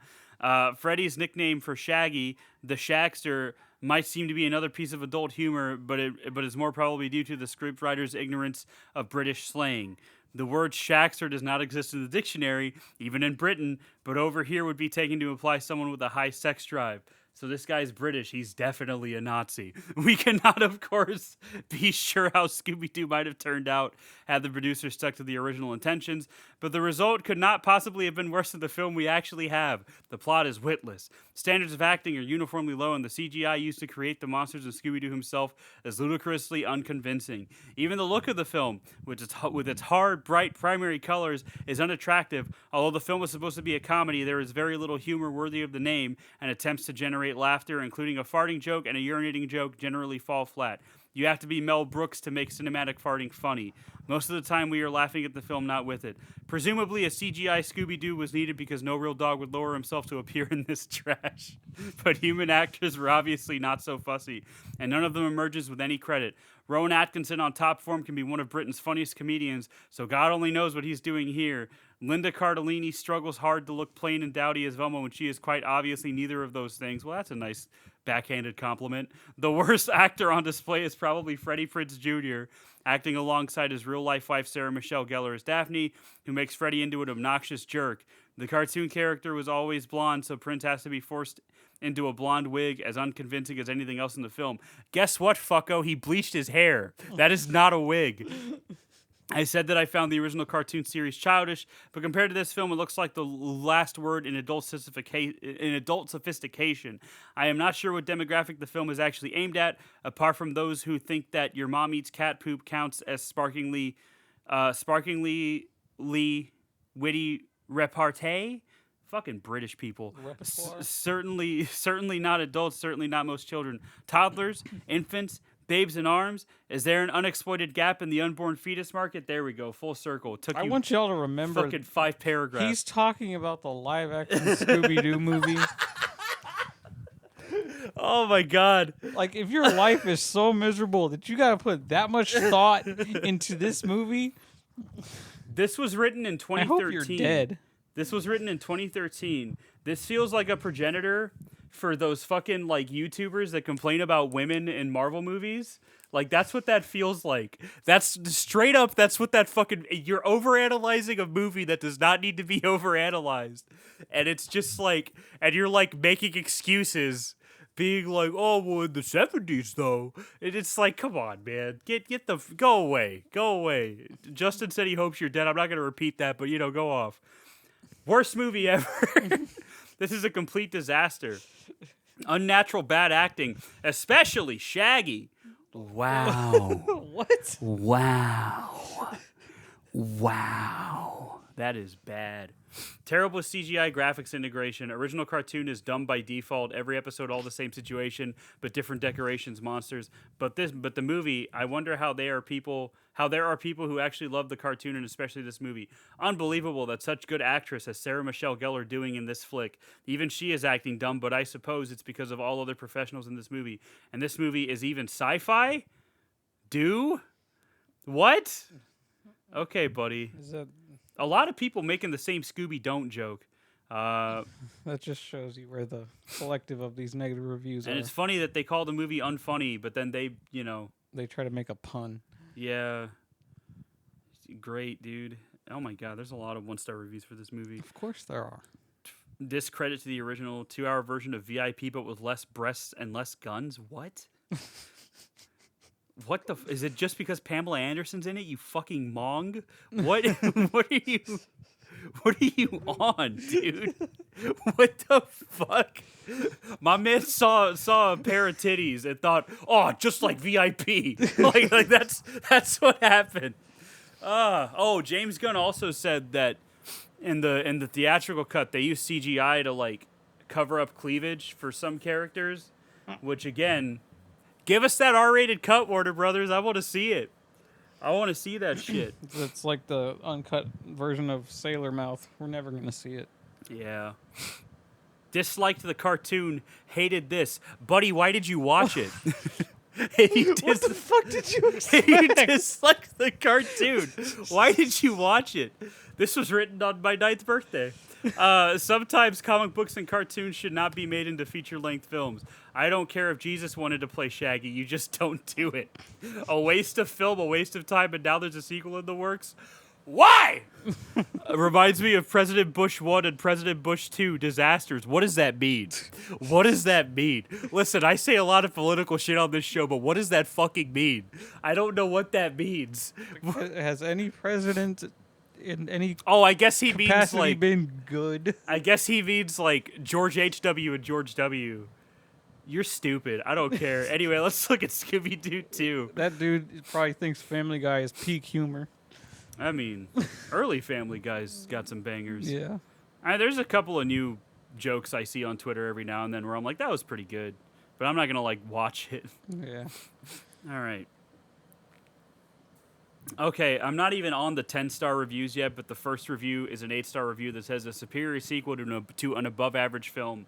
Freddy's nickname for Shaggy, the Shagster, might seem to be another piece of adult humor, but is more probably due to the scriptwriter's ignorance of British slang. The word Shagster does not exist in the dictionary, even in Britain, but over here would be taken to imply someone with a high sex drive. So this guy's British. He's definitely a Nazi. We cannot, of course, be sure how Scooby-Doo might have turned out had the producers stuck to the original intentions, but the result could not possibly have been worse than the film we actually have. The plot is witless. Standards of acting are uniformly low, and the CGI used to create the monsters and Scooby-Doo himself is ludicrously unconvincing. Even the look of the film, with its hard, bright primary colors, is unattractive. Although the film was supposed to be a comedy, there is very little humor worthy of the name, and attempts to generate laughter, including a farting joke and a urinating joke, generally fall flat. You have to be Mel Brooks to make cinematic farting funny. Most of the time we are laughing at the film, not with it. Presumably a CGI Scooby-Doo was needed because no real dog would lower himself to appear in this trash. But human actors were obviously not so fussy, and none of them emerges with any credit. Rowan Atkinson on top form can be one of Britain's funniest comedians, so God only knows what he's doing here. Linda Cardellini struggles hard to look plain and dowdy as Velma when she is quite obviously neither of those things. Well, that's a nice backhanded compliment. The worst actor on display is probably Freddie Prinze Jr., acting alongside his real-life wife Sarah Michelle Gellar as Daphne, who makes Freddie into an obnoxious jerk. The cartoon character was always blonde, so Prinze has to be forced into a blonde wig, as unconvincing as anything else in the film. Guess what, fucko? He bleached his hair. That is not a wig. I said that I found the original cartoon series childish, but compared to this film, it looks like the last word in adult sophistication. I am not sure what demographic the film is actually aimed at, apart from those who think that Your Mom Eats Cat Poop counts as sparkingly witty repartee. Fucking British people. Repertoire. Certainly not adults, certainly not most children. Toddlers, infants, babes in arms. Is there an unexploited gap in the unborn fetus market? There we go. Full circle. It took I you want y'all to remember fucking 5 paragraphs. he's talking about the live action Scooby-Doo movie. Oh my god. Like, if your life is so miserable that you gotta put that much thought into this movie, This was written in I 2013. hope you're dead. This was written in 2013. This feels like a progenitor for those fucking like YouTubers that complain about women in Marvel movies. Like that's what that feels like. That's straight up. That's what that fucking. You're overanalyzing a movie that does not need to be overanalyzed, and it's just like, and you're like making excuses, being like, oh well, in the 70s though. And it's like, come on, man, get the go away. Justin said he hopes you're dead. I'm not gonna repeat that, but go off. Worst movie ever. This is a complete disaster. Unnatural bad acting, especially Shaggy. Wow. What? Wow. That is bad. Terrible CGI graphics integration. Original cartoon is dumb by default. Every episode, all the same situation, but different decorations, monsters. But the movie, I wonder how there are people who actually love the cartoon and especially this movie. Unbelievable that such good actress as Sarah Michelle Gellar doing in this flick. Even she is acting dumb, but I suppose it's because of all other professionals in this movie. And this movie is even sci-fi? What? Okay, buddy. Is that A lot of people making the same Scooby-Don't joke. that just shows you where the collective of these negative reviews And are. it's funny that they call the movie unfunny, but then they, They try to make a pun. yeah. Great, dude. Oh my god, there's a lot of 1-star reviews for this movie. Of course there are. Discredit to the original 2-hour version of VIP, but with less breasts and less guns? What? What the... Is it just because Pamela Anderson's in it, you fucking mong? What What are you on, dude? What the fuck? My man saw a pair of titties and thought, oh, just like VIP. like that's what happened. James Gunn also said that in the theatrical cut they used CGI to like cover up cleavage for some characters, which again, give us that R-rated cut, Warner Brothers. I want to see it. I want to see that shit. It's like the uncut version of Sailor Mouth. We're never going to see it. Yeah. Disliked the cartoon. Hated this. Buddy, why did you watch it? What the fuck did you expect? You disliked the cartoon. Why did you watch it? This was written on my 9th birthday. Sometimes comic books and cartoons should not be made into feature-length films. I don't care if Jesus wanted to play Shaggy. You just don't do it. A waste of film, a waste of time, and now there's a sequel in the works. Why? Reminds me of President Bush 1 and President Bush 2 disasters. What does that mean? What does that mean? Listen, I say a lot of political shit on this show, but what does that fucking mean? I don't know what that means. Has any president in any I guess he means capacity like... been good? I guess he means like George H.W. and George W. You're stupid. I don't care. Anyway, let's look at Scooby-Doo 2. That dude probably thinks Family Guy is peak humor. I mean, early Family Guy's got some bangers. Yeah. There's a couple of new jokes I see on Twitter every now and then where I'm like, that was pretty good. But I'm not going to like watch it. Yeah. All right. Okay, I'm not even on the 10-star reviews yet, but the first review is an 8-star review that says a superior sequel to an above-average film.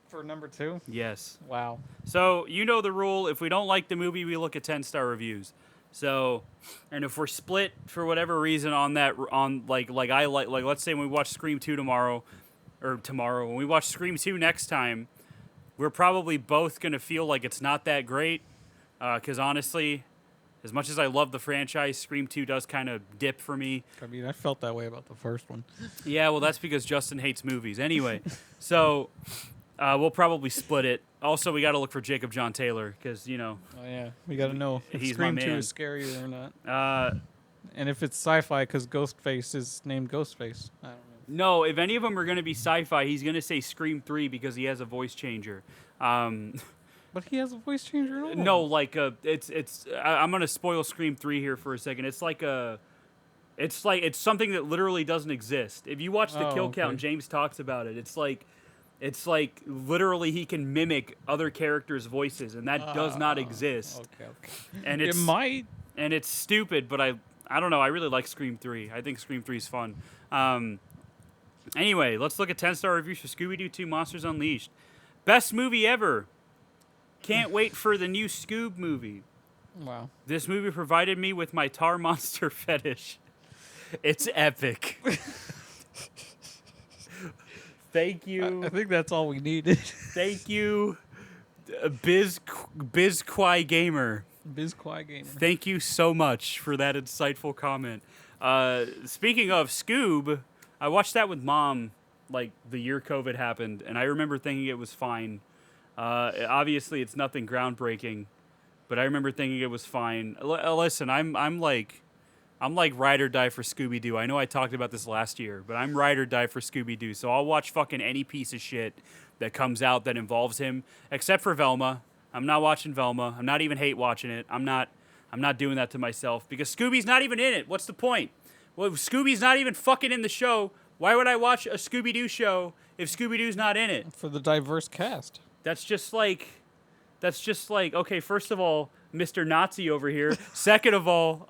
For number 2? Yes. Wow. So, you know the rule. If we don't like the movie, we look at 10-star reviews. So, and if we're split for whatever reason on that, let's say when we watch Scream 2 when we watch Scream 2 next time, we're probably both going to feel like it's not that great. Because honestly, as much as I love the franchise, Scream 2 does kind of dip for me. I mean, I felt that way about the first one. Yeah, well, that's because Justin hates movies. Anyway, so we'll probably split it. Also, we got to look for Jacob John Taylor because, Oh, yeah. We got to know if He's Scream my 2 man. is scarier or not. And if it's sci-fi because Ghostface is named Ghostface. I don't know. No, if any of them are going to be sci-fi, he's going to say Scream 3 because he has a voice changer. But he has a voice changer at all. No, like I'm going to spoil Scream 3 here for a second. It's like It's like it's something that literally doesn't exist. If you watch the kill okay. count, James talks about it. It's like literally he can mimic other characters' voices, and that does not exist. Okay. And It it's might. and it's stupid, but I don't know. I really like Scream 3. I think Scream 3 is fun. Anyway, let's look at 10-star reviews for Scooby-Doo 2 Monsters Unleashed. Best movie ever. Can't wait for the new Scoob movie. Wow. This movie provided me with my tar monster fetish. It's epic. Thank you. I think that's all we needed. Thank you, BizQuai Gamer. BizQuai Gamer. Thank you so much for that insightful comment. Speaking of Scoob, I watched that with Mom like the year COVID happened, and I remember thinking it was fine. Obviously, it's nothing groundbreaking, but I remember thinking it was fine. Listen, I'm like ride or die for Scooby-Doo. I know I talked about this last year, but I'm ride or die for Scooby-Doo. So I'll watch fucking any piece of shit that comes out that involves him, except for Velma. I'm not watching Velma. I'm not even hate watching it. I'm not doing that to myself because Scooby's not even in it. What's the point? Well, if Scooby's not even fucking in the show, why would I watch a Scooby-Doo show if Scooby-Doo's not in it? For the diverse cast. That's just like, okay, first of all, Mr. Nazi over here. Second of all,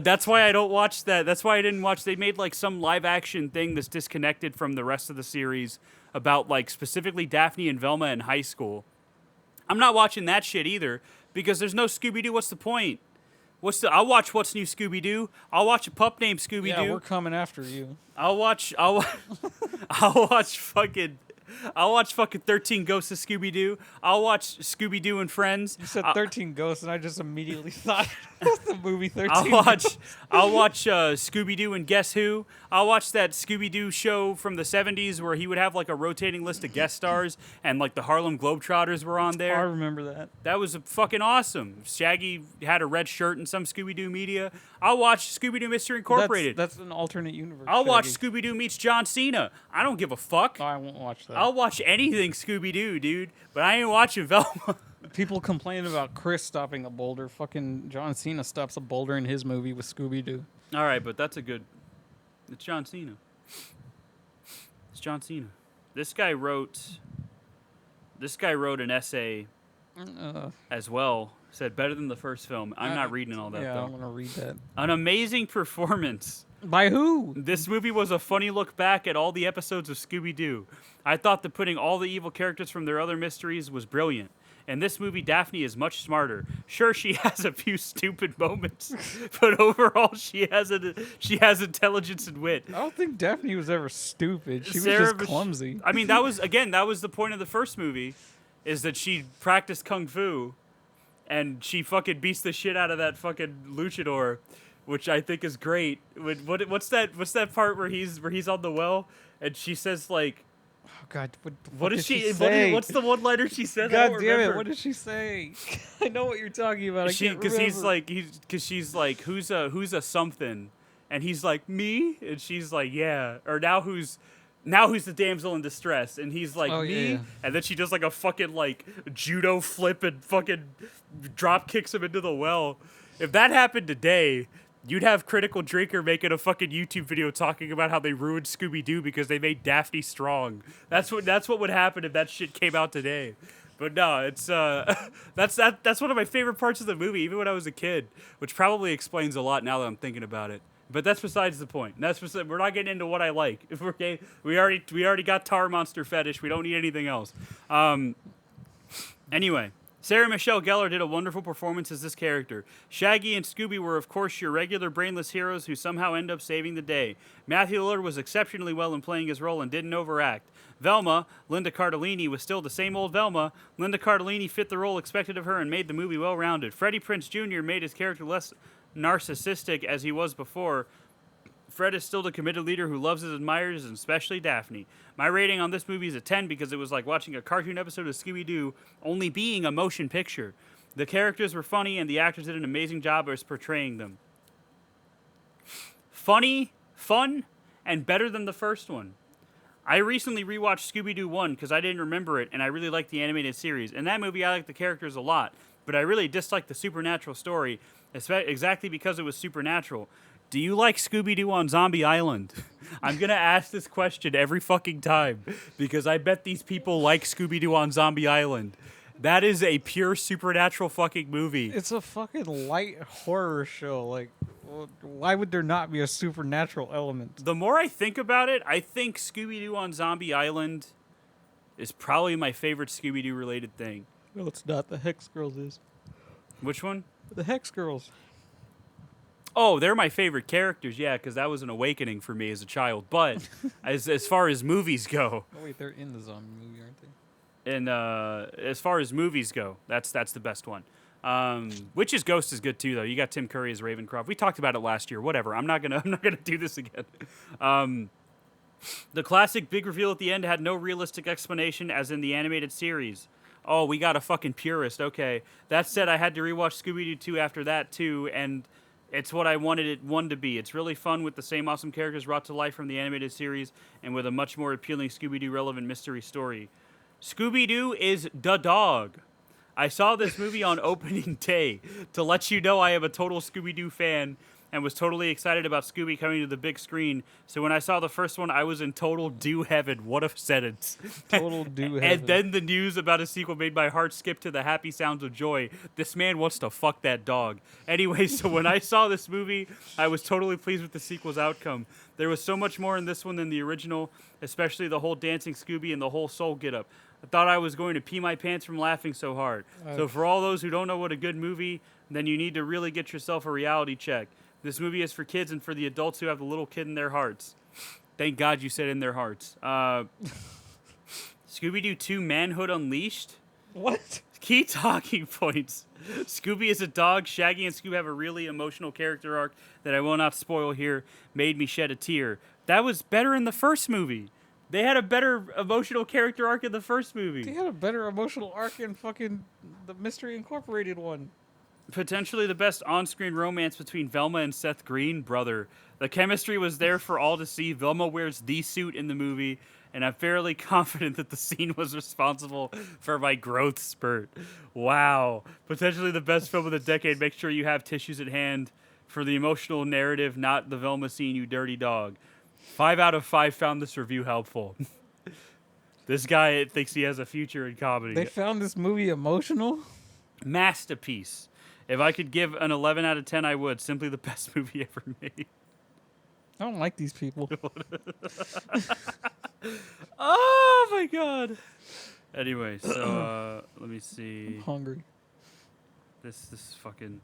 that's why I don't watch that. That's why I didn't watch. They made like some live action thing that's disconnected from the rest of the series about like specifically Daphne and Velma in high school. I'm not watching that shit either because there's no Scooby-Doo. What's the point? I'll watch What's New Scooby-Doo. I'll watch a pup named Scooby-Doo. Yeah, we're coming after you. I'll watch fucking 13 Ghosts of Scooby-Doo. I'll watch Scooby-Doo and Friends. You said 13 Ghosts, and I just immediately thought of the movie 13 I'll watch Scooby-Doo and Guess Who. I'll watch that Scooby-Doo show from the 70s where he would have like a rotating list of guest stars and like the Harlem Globetrotters were on there. I remember that. That was fucking awesome. Shaggy had a red shirt in some Scooby-Doo media. I'll watch Scooby-Doo Mystery Incorporated. That's an alternate universe. I'll watch Scooby-Doo meets John Cena. I don't give a fuck. No, I won't watch that. I'll watch anything Scooby-Doo, dude. But I ain't watching Velma. People complain about Chris stopping a boulder. Fucking John Cena stops a boulder in his movie with Scooby-Doo. All right, but that's a good... It's John Cena. It's John Cena. This guy wrote an essay as well. Said better than the first film. I'm not reading all that, yeah, though. I want to read that. An amazing performance. By who? This movie was a funny look back at all the episodes of Scooby-Doo. I thought that putting all the evil characters from their other mysteries was brilliant. In this movie, Daphne is much smarter. Sure, she has a few stupid moments, but overall, she has intelligence and wit. I don't think Daphne was ever stupid. She was Sarah just clumsy. I mean, that was the point of the first movie, is that she practiced kung fu, and she fucking beats the shit out of that fucking luchador, which I think is great. What's that part where he's on the well, and she says like, Oh God! what does she say? what's the one-liner she said? God damn it! What does she say? I know what you're talking about. Because she's like, who's a something, and he's like, me, and she's like, yeah, or now who's the damsel in distress, and he's like, me, yeah. and then she does like a fucking like judo flip and fucking drop kicks him into the well. If that happened today, you'd have Critical Drinker making a fucking YouTube video talking about how they ruined Scooby-Doo because they made Daphne strong. That's what would happen if that shit came out today. But no, it's that's one of my favorite parts of the movie, even when I was a kid, which probably explains a lot now that I'm thinking about it. But that's besides the point. We're not getting into what I like. We already got tar monster fetish. We don't need anything else. Anyway. Sarah Michelle Gellar did a wonderful performance as this character. Shaggy and Scooby were, of course, your regular brainless heroes who somehow end up saving the day. Matthew Lillard was exceptionally well in playing his role and didn't overact. Velma, Linda Cardellini, was still the same old Velma. Linda Cardellini fit the role expected of her and made the movie well-rounded. Freddie Prinze Jr. made his character less narcissistic as he was before. Fred is still the committed leader who loves his admirers, and especially Daphne. My rating on this movie is a 10 because it was like watching a cartoon episode of Scooby-Doo only being a motion picture. The characters were funny, and the actors did an amazing job as portraying them. Funny, fun, and better than the first one. I recently rewatched Scooby-Doo 1 because I didn't remember it, and I really liked the animated series. In that movie, I liked the characters a lot. but I really disliked the supernatural story, exactly because it was supernatural. Do you like Scooby-Doo on Zombie Island? I'm going to ask this question every fucking time because I bet these people like Scooby-Doo on Zombie Island. That is a pure supernatural fucking movie. It's a fucking light horror show. Like, why would there not be a supernatural element? The more I think about it, I think Scooby-Doo on Zombie Island is probably my favorite Scooby-Doo related thing. No, it's not. The Hex Girls is. Which one? The Hex Girls. Oh, they're my favorite characters, yeah, because that was an awakening for me as a child. But as far as movies go, Oh wait, they're in the zombie movie, aren't they? and as far as movies go, that's the best one. Witch's Ghost is good too, though. You got Tim Curry as Ravencroft. We talked about it last year. Whatever. I'm not gonna do this again. The classic big reveal at the end had no realistic explanation, as in the animated series. Oh, we got a fucking purist. Okay. That said, I had to rewatch Scooby-Doo 2 after that too, and it's what I wanted it one to be. It's really fun with the same awesome characters brought to life from the animated series and with a much more appealing Scooby-Doo relevant mystery story. Scooby-Doo is the dog. I saw this movie on opening day to let you know I am a total Scooby-Doo fan and was totally excited about Scooby coming to the big screen. So when I saw the first one, I was in total doo heaven. What a sentence. Total doo heaven. And then the news about a sequel made my heart skip to the happy sounds of joy. This man wants to fuck that dog. Anyway, so when I saw this movie, I was totally pleased with the sequel's outcome. There was so much more in this one than the original, especially the whole dancing Scooby and the whole soul get-up. I thought I was going to pee my pants from laughing so hard. So for all those who don't know what a good movie, then you need to really get yourself a reality check. This movie is for kids and for the adults who have the little kid in their hearts. Thank God you said in their hearts. Scooby-Doo 2 Manhood Unleashed? What? Key talking points. Scooby is a dog. Shaggy and Scooby have a really emotional character arc that I will not spoil here. Made me shed a tear. That was better in the first movie. They had a better emotional character arc in the first movie. They had a better emotional arc in fucking the Mystery Incorporated one. Potentially the best on-screen romance between Velma and Seth Green, brother. The chemistry was there for all to see. Velma wears the suit in the movie, and I'm fairly confident that the scene was responsible for my growth spurt. Wow. Potentially the best film of the decade. Make sure you have tissues at hand for the emotional narrative, not the Velma scene, you dirty dog. 5 out of 5 found this review helpful. This guy thinks he has a future in comedy. They found this movie emotional? Masterpiece. If I could give an 11 out of 10, I would. Simply the best movie ever made. I don't like these people. Oh, my God. Anyway, so let me see. I'm hungry. This fucking...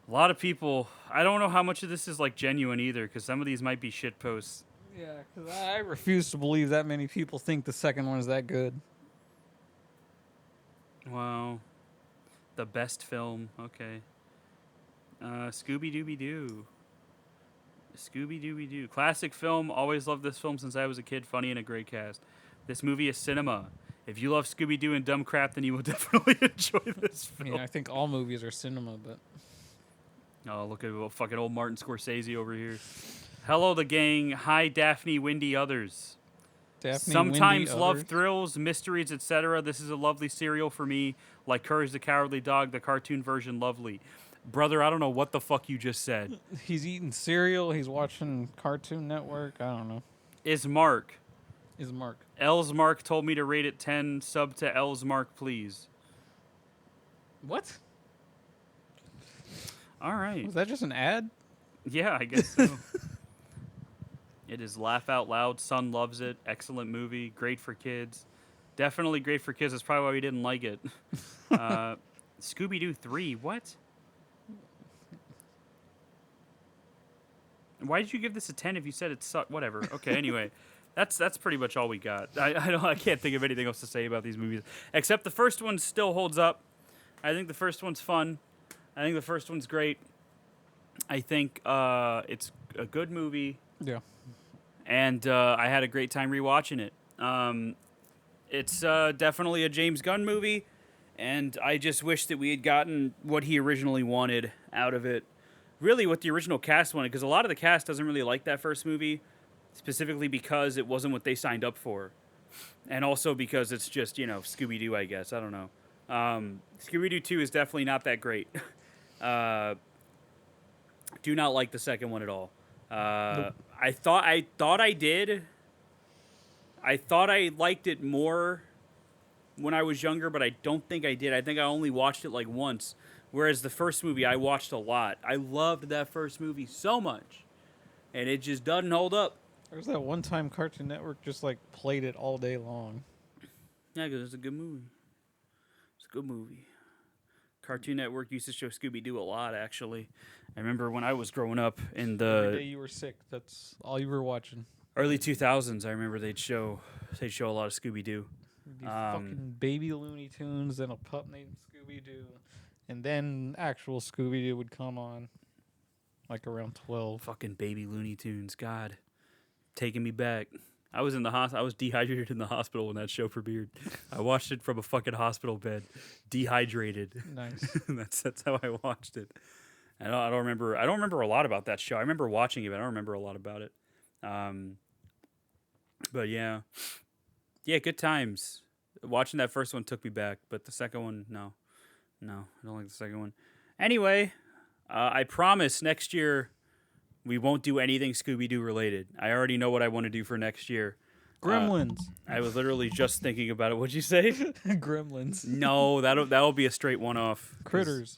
A lot of people... I don't know how much of this is, like, genuine either, because some of these might be shit posts. Yeah, because I refuse to believe that many people think the second one is that good. Wow. The best film. Okay. Scooby-Dooby-Doo. Scooby-Dooby-Doo. Classic film. Always loved this film since I was a kid. Funny and a great cast. This movie is cinema. If you love Scooby-Doo and dumb crap, then you will definitely enjoy this I film. mean, I think all movies are cinema, but... Oh, look at fucking old Martin Scorsese over here. Hello, the gang. Hi, Daphne, Windy, others. Daphne, Sometimes Wendy, love others. thrills, mysteries, etc. This is a lovely serial for me, like Courage the Cowardly Dog, the cartoon version, lovely. Brother, I don't know what the fuck you just said. He's eating cereal. He's watching Cartoon Network. I don't know. Is Mark. Is Mark. L's Mark told me to rate it 10. Sub to L's Mark, please. What? All right. Was that just an ad? Yeah, I guess so. It is laugh out loud. Son loves it. Excellent movie. Great for kids. Definitely great for kids. That's probably why we didn't like it. Scooby-Doo 3. What? Why did you give this a 10 if you said it sucked? Whatever. Okay, anyway. That's pretty much all we got. I can't think of anything else to say about these movies. Except the first one still holds up. I think the first one's fun. I think the first one's great. I think it's a good movie. Yeah. And I had a great time rewatching it. It's definitely a James Gunn movie, and I just wish that we had gotten what he originally wanted out of it. Really, what the original cast wanted, because a lot of the cast doesn't really like that first movie, specifically because it wasn't what they signed up for. And also because it's just, Scooby-Doo, I guess. I don't know. Scooby-Doo 2 is definitely not that great. Uh, do not like the second one at all. Nope. I thought I did. I thought I liked it more when I was younger, but I don't think I did. I think I only watched it like once. Whereas the first movie I watched a lot. I loved that first movie so much. And it just doesn't hold up. There's that one time Cartoon Network just like played it all day long. Yeah, because it's a good movie. It's a good movie. Cartoon Network used to show Scooby-Doo a lot, actually. I remember when I was growing up in Every day the you were sick, that's all you were watching. early 2000s, I remember they'd show a lot of Scooby-Doo. It'd be fucking baby Looney Tunes and a pup named Scooby-Doo. And then actual Scooby-Doo would come on. Like around 12. Fucking baby Looney Tunes, God. Taking me back. I was in the I was dehydrated in the hospital when that show premiered. I watched it from a fucking hospital bed, dehydrated. Nice. that's how I watched it. I don't remember a lot about that show. I remember watching it, but I don't remember a lot about it. But yeah, good times. Watching that first one took me back, but the second one, no, I don't like the second one. Anyway, I promise next year we won't do anything Scooby-Doo related. I already know what I want to do for next year. Gremlins. I was literally just thinking about it. What'd you say? Gremlins. No, that'll be a straight one-off. Critters.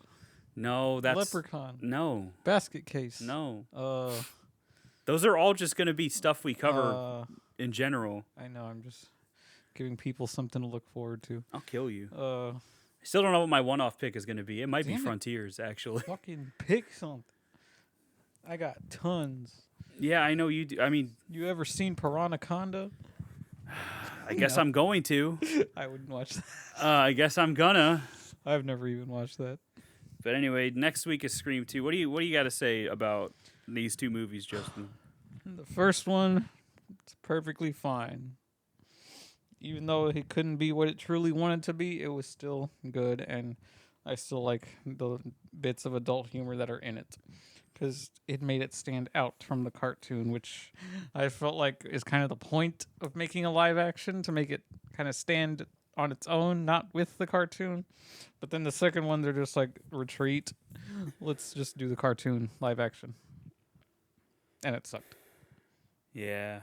No, that's Leprechaun. No. Basket Case. No. Uh, Those are all just going to be stuff we cover in general. I know. I'm just giving people something to look forward to. I'll kill you. Uh, I still don't know what my one-off pick is going to be. It might be Damn it. Frontiers, actually. fucking pick something. I got tons. Yeah, I know you do. I mean, You ever seen Piranaconda? I guess No. I'm going to. I wouldn't watch that. I guess I'm gonna. I've never even watched that. But anyway, next week is Scream 2. What do you got to say about these two movies, Justin? The first one, it's perfectly fine. Even though it couldn't be what it truly wanted to be, it was still good, and I still like the bits of adult humor that are in it. Because it made it stand out from the cartoon, which I felt like is kind of the point of making a live action, to make it kind of stand on its own, not with the cartoon. But then the second one, they're just like, retreat. Let's just do the cartoon live action. And it sucked. Yeah.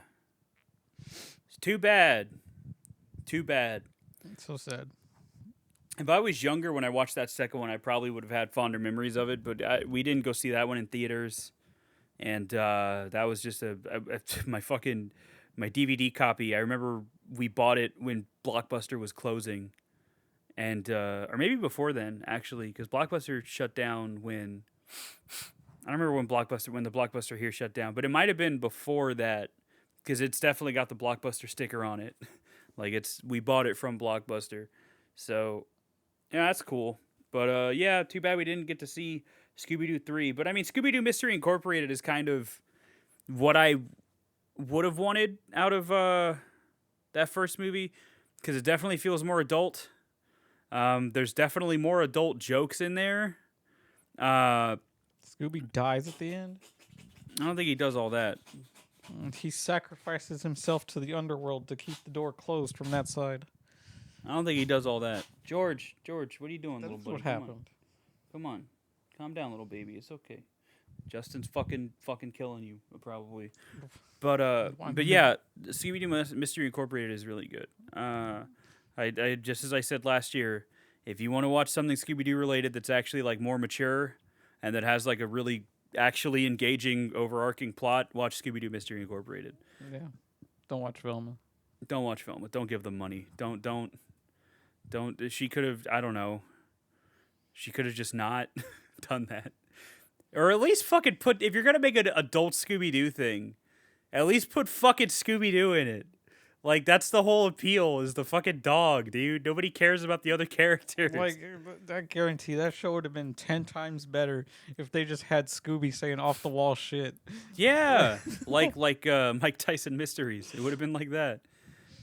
It's too bad. Too bad. It's so sad. If I was younger when I watched that second one, I probably would have had fonder memories of it. But we didn't go see that one in theaters, and that was just my DVD copy. I remember we bought it when Blockbuster was closing, and or maybe before then actually, because Blockbuster shut down when I don't remember when the Blockbuster here shut down, but it might have been before that, because it's definitely got the Blockbuster sticker on it. Like we bought it from Blockbuster, so. Yeah, that's cool. But, yeah, too bad we didn't get to see Scooby-Doo 3. But, I mean, Scooby-Doo Mystery Incorporated is kind of what I would have wanted out of that first movie, because it definitely feels more adult. There's definitely more adult jokes in there. Scooby dies at the end. I don't think he does all that. And he sacrifices himself to the underworld to keep the door closed from that side. I don't think he does all that. George, what are you doing, little That's buddy? what happened. Come on. Calm down, little baby. It's okay. Justin's fucking killing you, probably. But yeah, Scooby-Doo Mystery Incorporated is really good. I just as I said last year, if you want to watch something Scooby-Doo related that's actually like more mature and that has like a really actually engaging overarching plot, watch Scooby-Doo Mystery Incorporated. Yeah. Don't watch Velma. Don't watch Velma. Don't give them money. Don't. She could have. I don't know. She could have just not done that, or at least fucking put. If you're gonna make an adult Scooby-Doo thing, at least put fucking Scooby-Doo in it. Like that's the whole appeal. Is the fucking dog, dude. Nobody cares about the other characters. Like, I guarantee that show would have been 10 times better if they just had Scooby saying off the wall shit. Yeah, like Mike Tyson Mysteries. It would have been like that.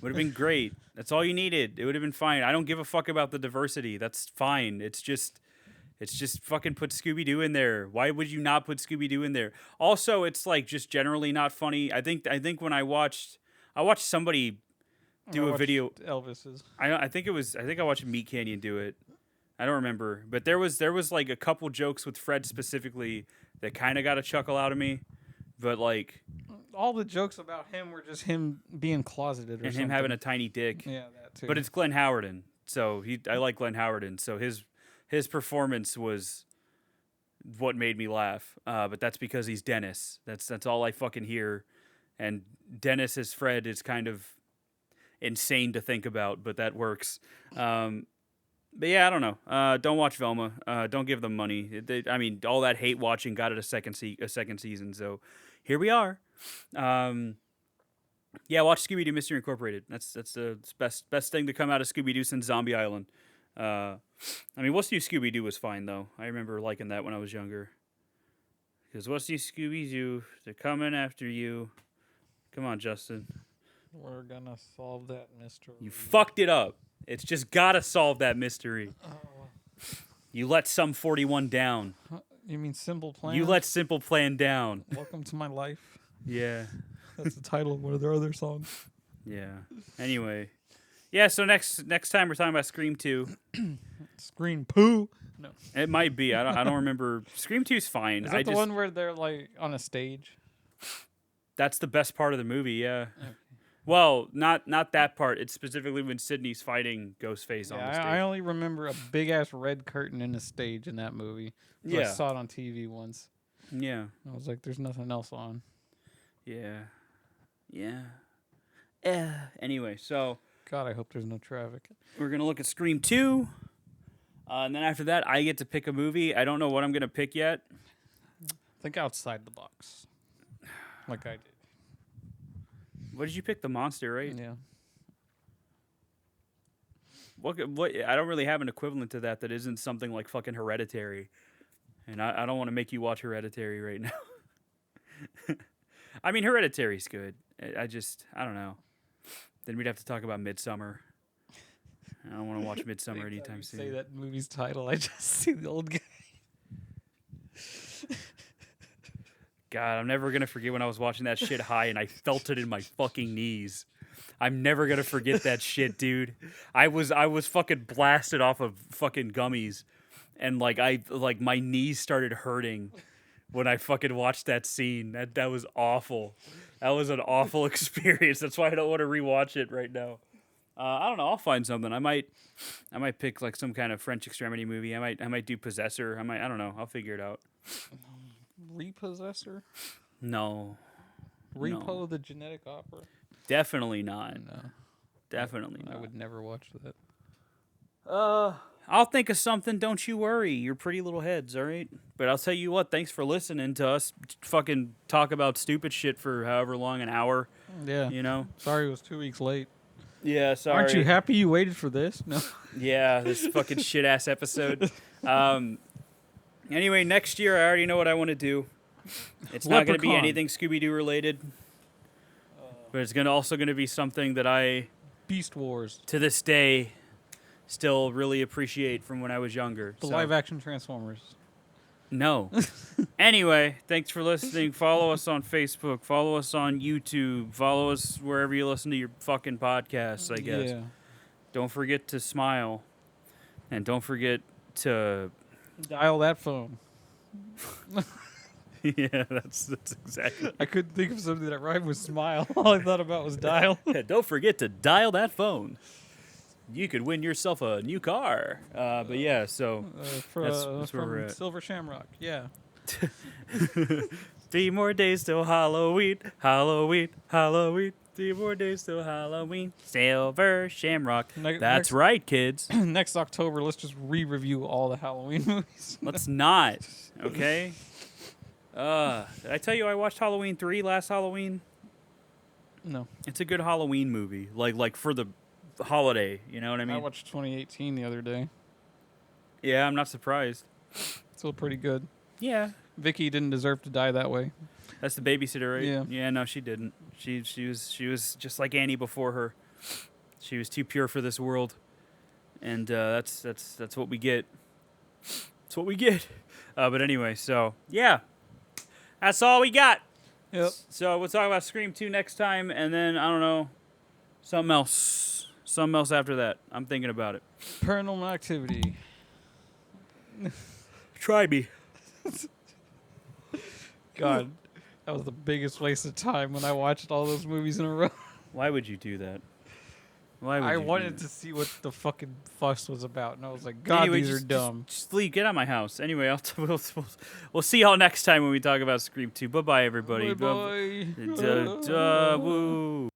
Would have been great. That's all you needed. It would have been fine. I don't give a fuck about the diversity. That's fine. It's just fucking put Scooby-Doo in there. Why would you not put Scooby-Doo in there? Also, it's like just generally not funny. I think when I watched somebody do a video. Elvis's. I think I watched Meat Canyon do it. I don't remember, but there was like a couple jokes with Fred specifically that kind of got a chuckle out of me, but like All the jokes about him were just him being closeted or and something. him having a tiny dick. Yeah, that too. But it's Glenn Howerton, so I like Glenn Howerton, so his performance was what made me laugh. But that's because he's Dennis. That's all I fucking hear, and Dennis as Fred is kind of insane to think about, but that works. But yeah, I don't know. Don't watch Velma. Don't give them money. I mean, all that hate watching got it a second season. So here we are. Yeah, watch Scooby-Doo Mystery Incorporated. That's the best thing to come out of Scooby-Doo since Zombie Island. I mean, What's New Scooby-Doo was fine though. I remember liking that when I was younger. Because What's New Scooby-Doo? They're coming after you. Come on, Justin. We're gonna solve that mystery. You fucked it up. It's just gotta solve that mystery. You let Sum 41 down. You mean Simple Plan? You let Simple Plan down. Welcome to My Life. Yeah. That's the title of one of their other songs. Yeah. Anyway. Yeah, so next time we're talking about Scream 2. Scream Poo. No. It might be. I don't remember. Scream 2's fine. Is that the one where they're like on a stage? That's the best part of the movie, yeah. Okay. Well, not that part. It's specifically when Sydney's fighting Ghostface on the stage. I only remember a big ass red curtain in the stage in that movie. Yeah. I saw it on TV once. Yeah. I was like, there's nothing else on. Yeah. Yeah. Anyway, so God, I hope there's no traffic. We're going to look at Scream 2. And then after that, I get to pick a movie. I don't know what I'm going to pick yet. Think outside the box. Like I did. What did you pick? The Monster, right? Yeah. What? I don't really have an equivalent to that isn't something like fucking Hereditary. And I don't want to make you watch Hereditary right now. I mean, Hereditary's good. I don't know. Then we'd have to talk about Midsummer. I don't want to watch Midsummer anytime soon. Say that movie's title. I just see the old guy. God, I'm never going to forget when I was watching that shit high and I felt it in my fucking knees. I'm never going to forget that shit, dude. I was fucking blasted off of fucking gummies and my knees started hurting when I fucking watched that scene. That was awful. That was an awful experience. That's why I don't want to rewatch it right now. I don't know. I'll find something. I might pick like some kind of French extremity movie. I might do Possessor. I don't know. I'll figure it out. Repossessor? No. Repo, no. the genetic opera? Definitely not. No. Definitely not. I would never watch that. I'll think of something. Don't you worry. Your pretty little heads, all right? But I'll tell you what. Thanks for listening to us fucking talk about stupid shit for however long, an hour. Yeah. You know? Sorry it was 2 weeks late. Yeah, sorry. Aren't you happy you waited for this? No. Yeah, this fucking shit-ass episode. Anyway, next year, I already know what I want to do. It's not going to be anything Scooby-Doo related. But it's also going to be something that I... Beast Wars. To this day, still really appreciate from when I was younger. The live-action Transformers. No. Anyway, thanks for listening. Follow us on Facebook. Follow us on YouTube. Follow us wherever you listen to your fucking podcasts, I guess. Yeah. Don't forget to smile. And don't forget to... Dial that phone. Yeah, that's exactly. I couldn't think of something that rhymed with smile. All I thought about was dial. Yeah, don't forget to dial that phone. You could win yourself a new car. But yeah, so that's where we're at. Silver Shamrock, yeah. 3 more days till Halloween, Halloween, Halloween. 3 more days till Halloween. Silver Shamrock. That's right, kids. Next October, let's just re-review all the Halloween movies. Let's not, okay? Did I tell you I watched Halloween 3 last Halloween? No. It's a good Halloween movie, like for the holiday, you know what I mean? I watched 2018 the other day. Yeah, I'm not surprised. Still pretty good. Yeah. Vicky didn't deserve to die that way. That's the babysitter, right? Yeah. Yeah, no, she didn't. She was just like Annie before her. She was too pure for this world. And that's what we get. That's what we get. But anyway, so yeah. That's all we got. Yep. So we'll talk about Scream 2 next time, and then I don't know, something else after that. I'm thinking about it. Paranormal Activity. Try me. God, that was the biggest waste of time when I watched all those movies in a row. Why would you do that? Why would I you do wanted that? to see what the fucking fuss was about, and I was like, God, Anyway, these are dumb. Just leave. Get out of my house. Anyway, we'll see y'all next time when we talk about Scream 2. Bye-bye, everybody. Bye-bye. Woo.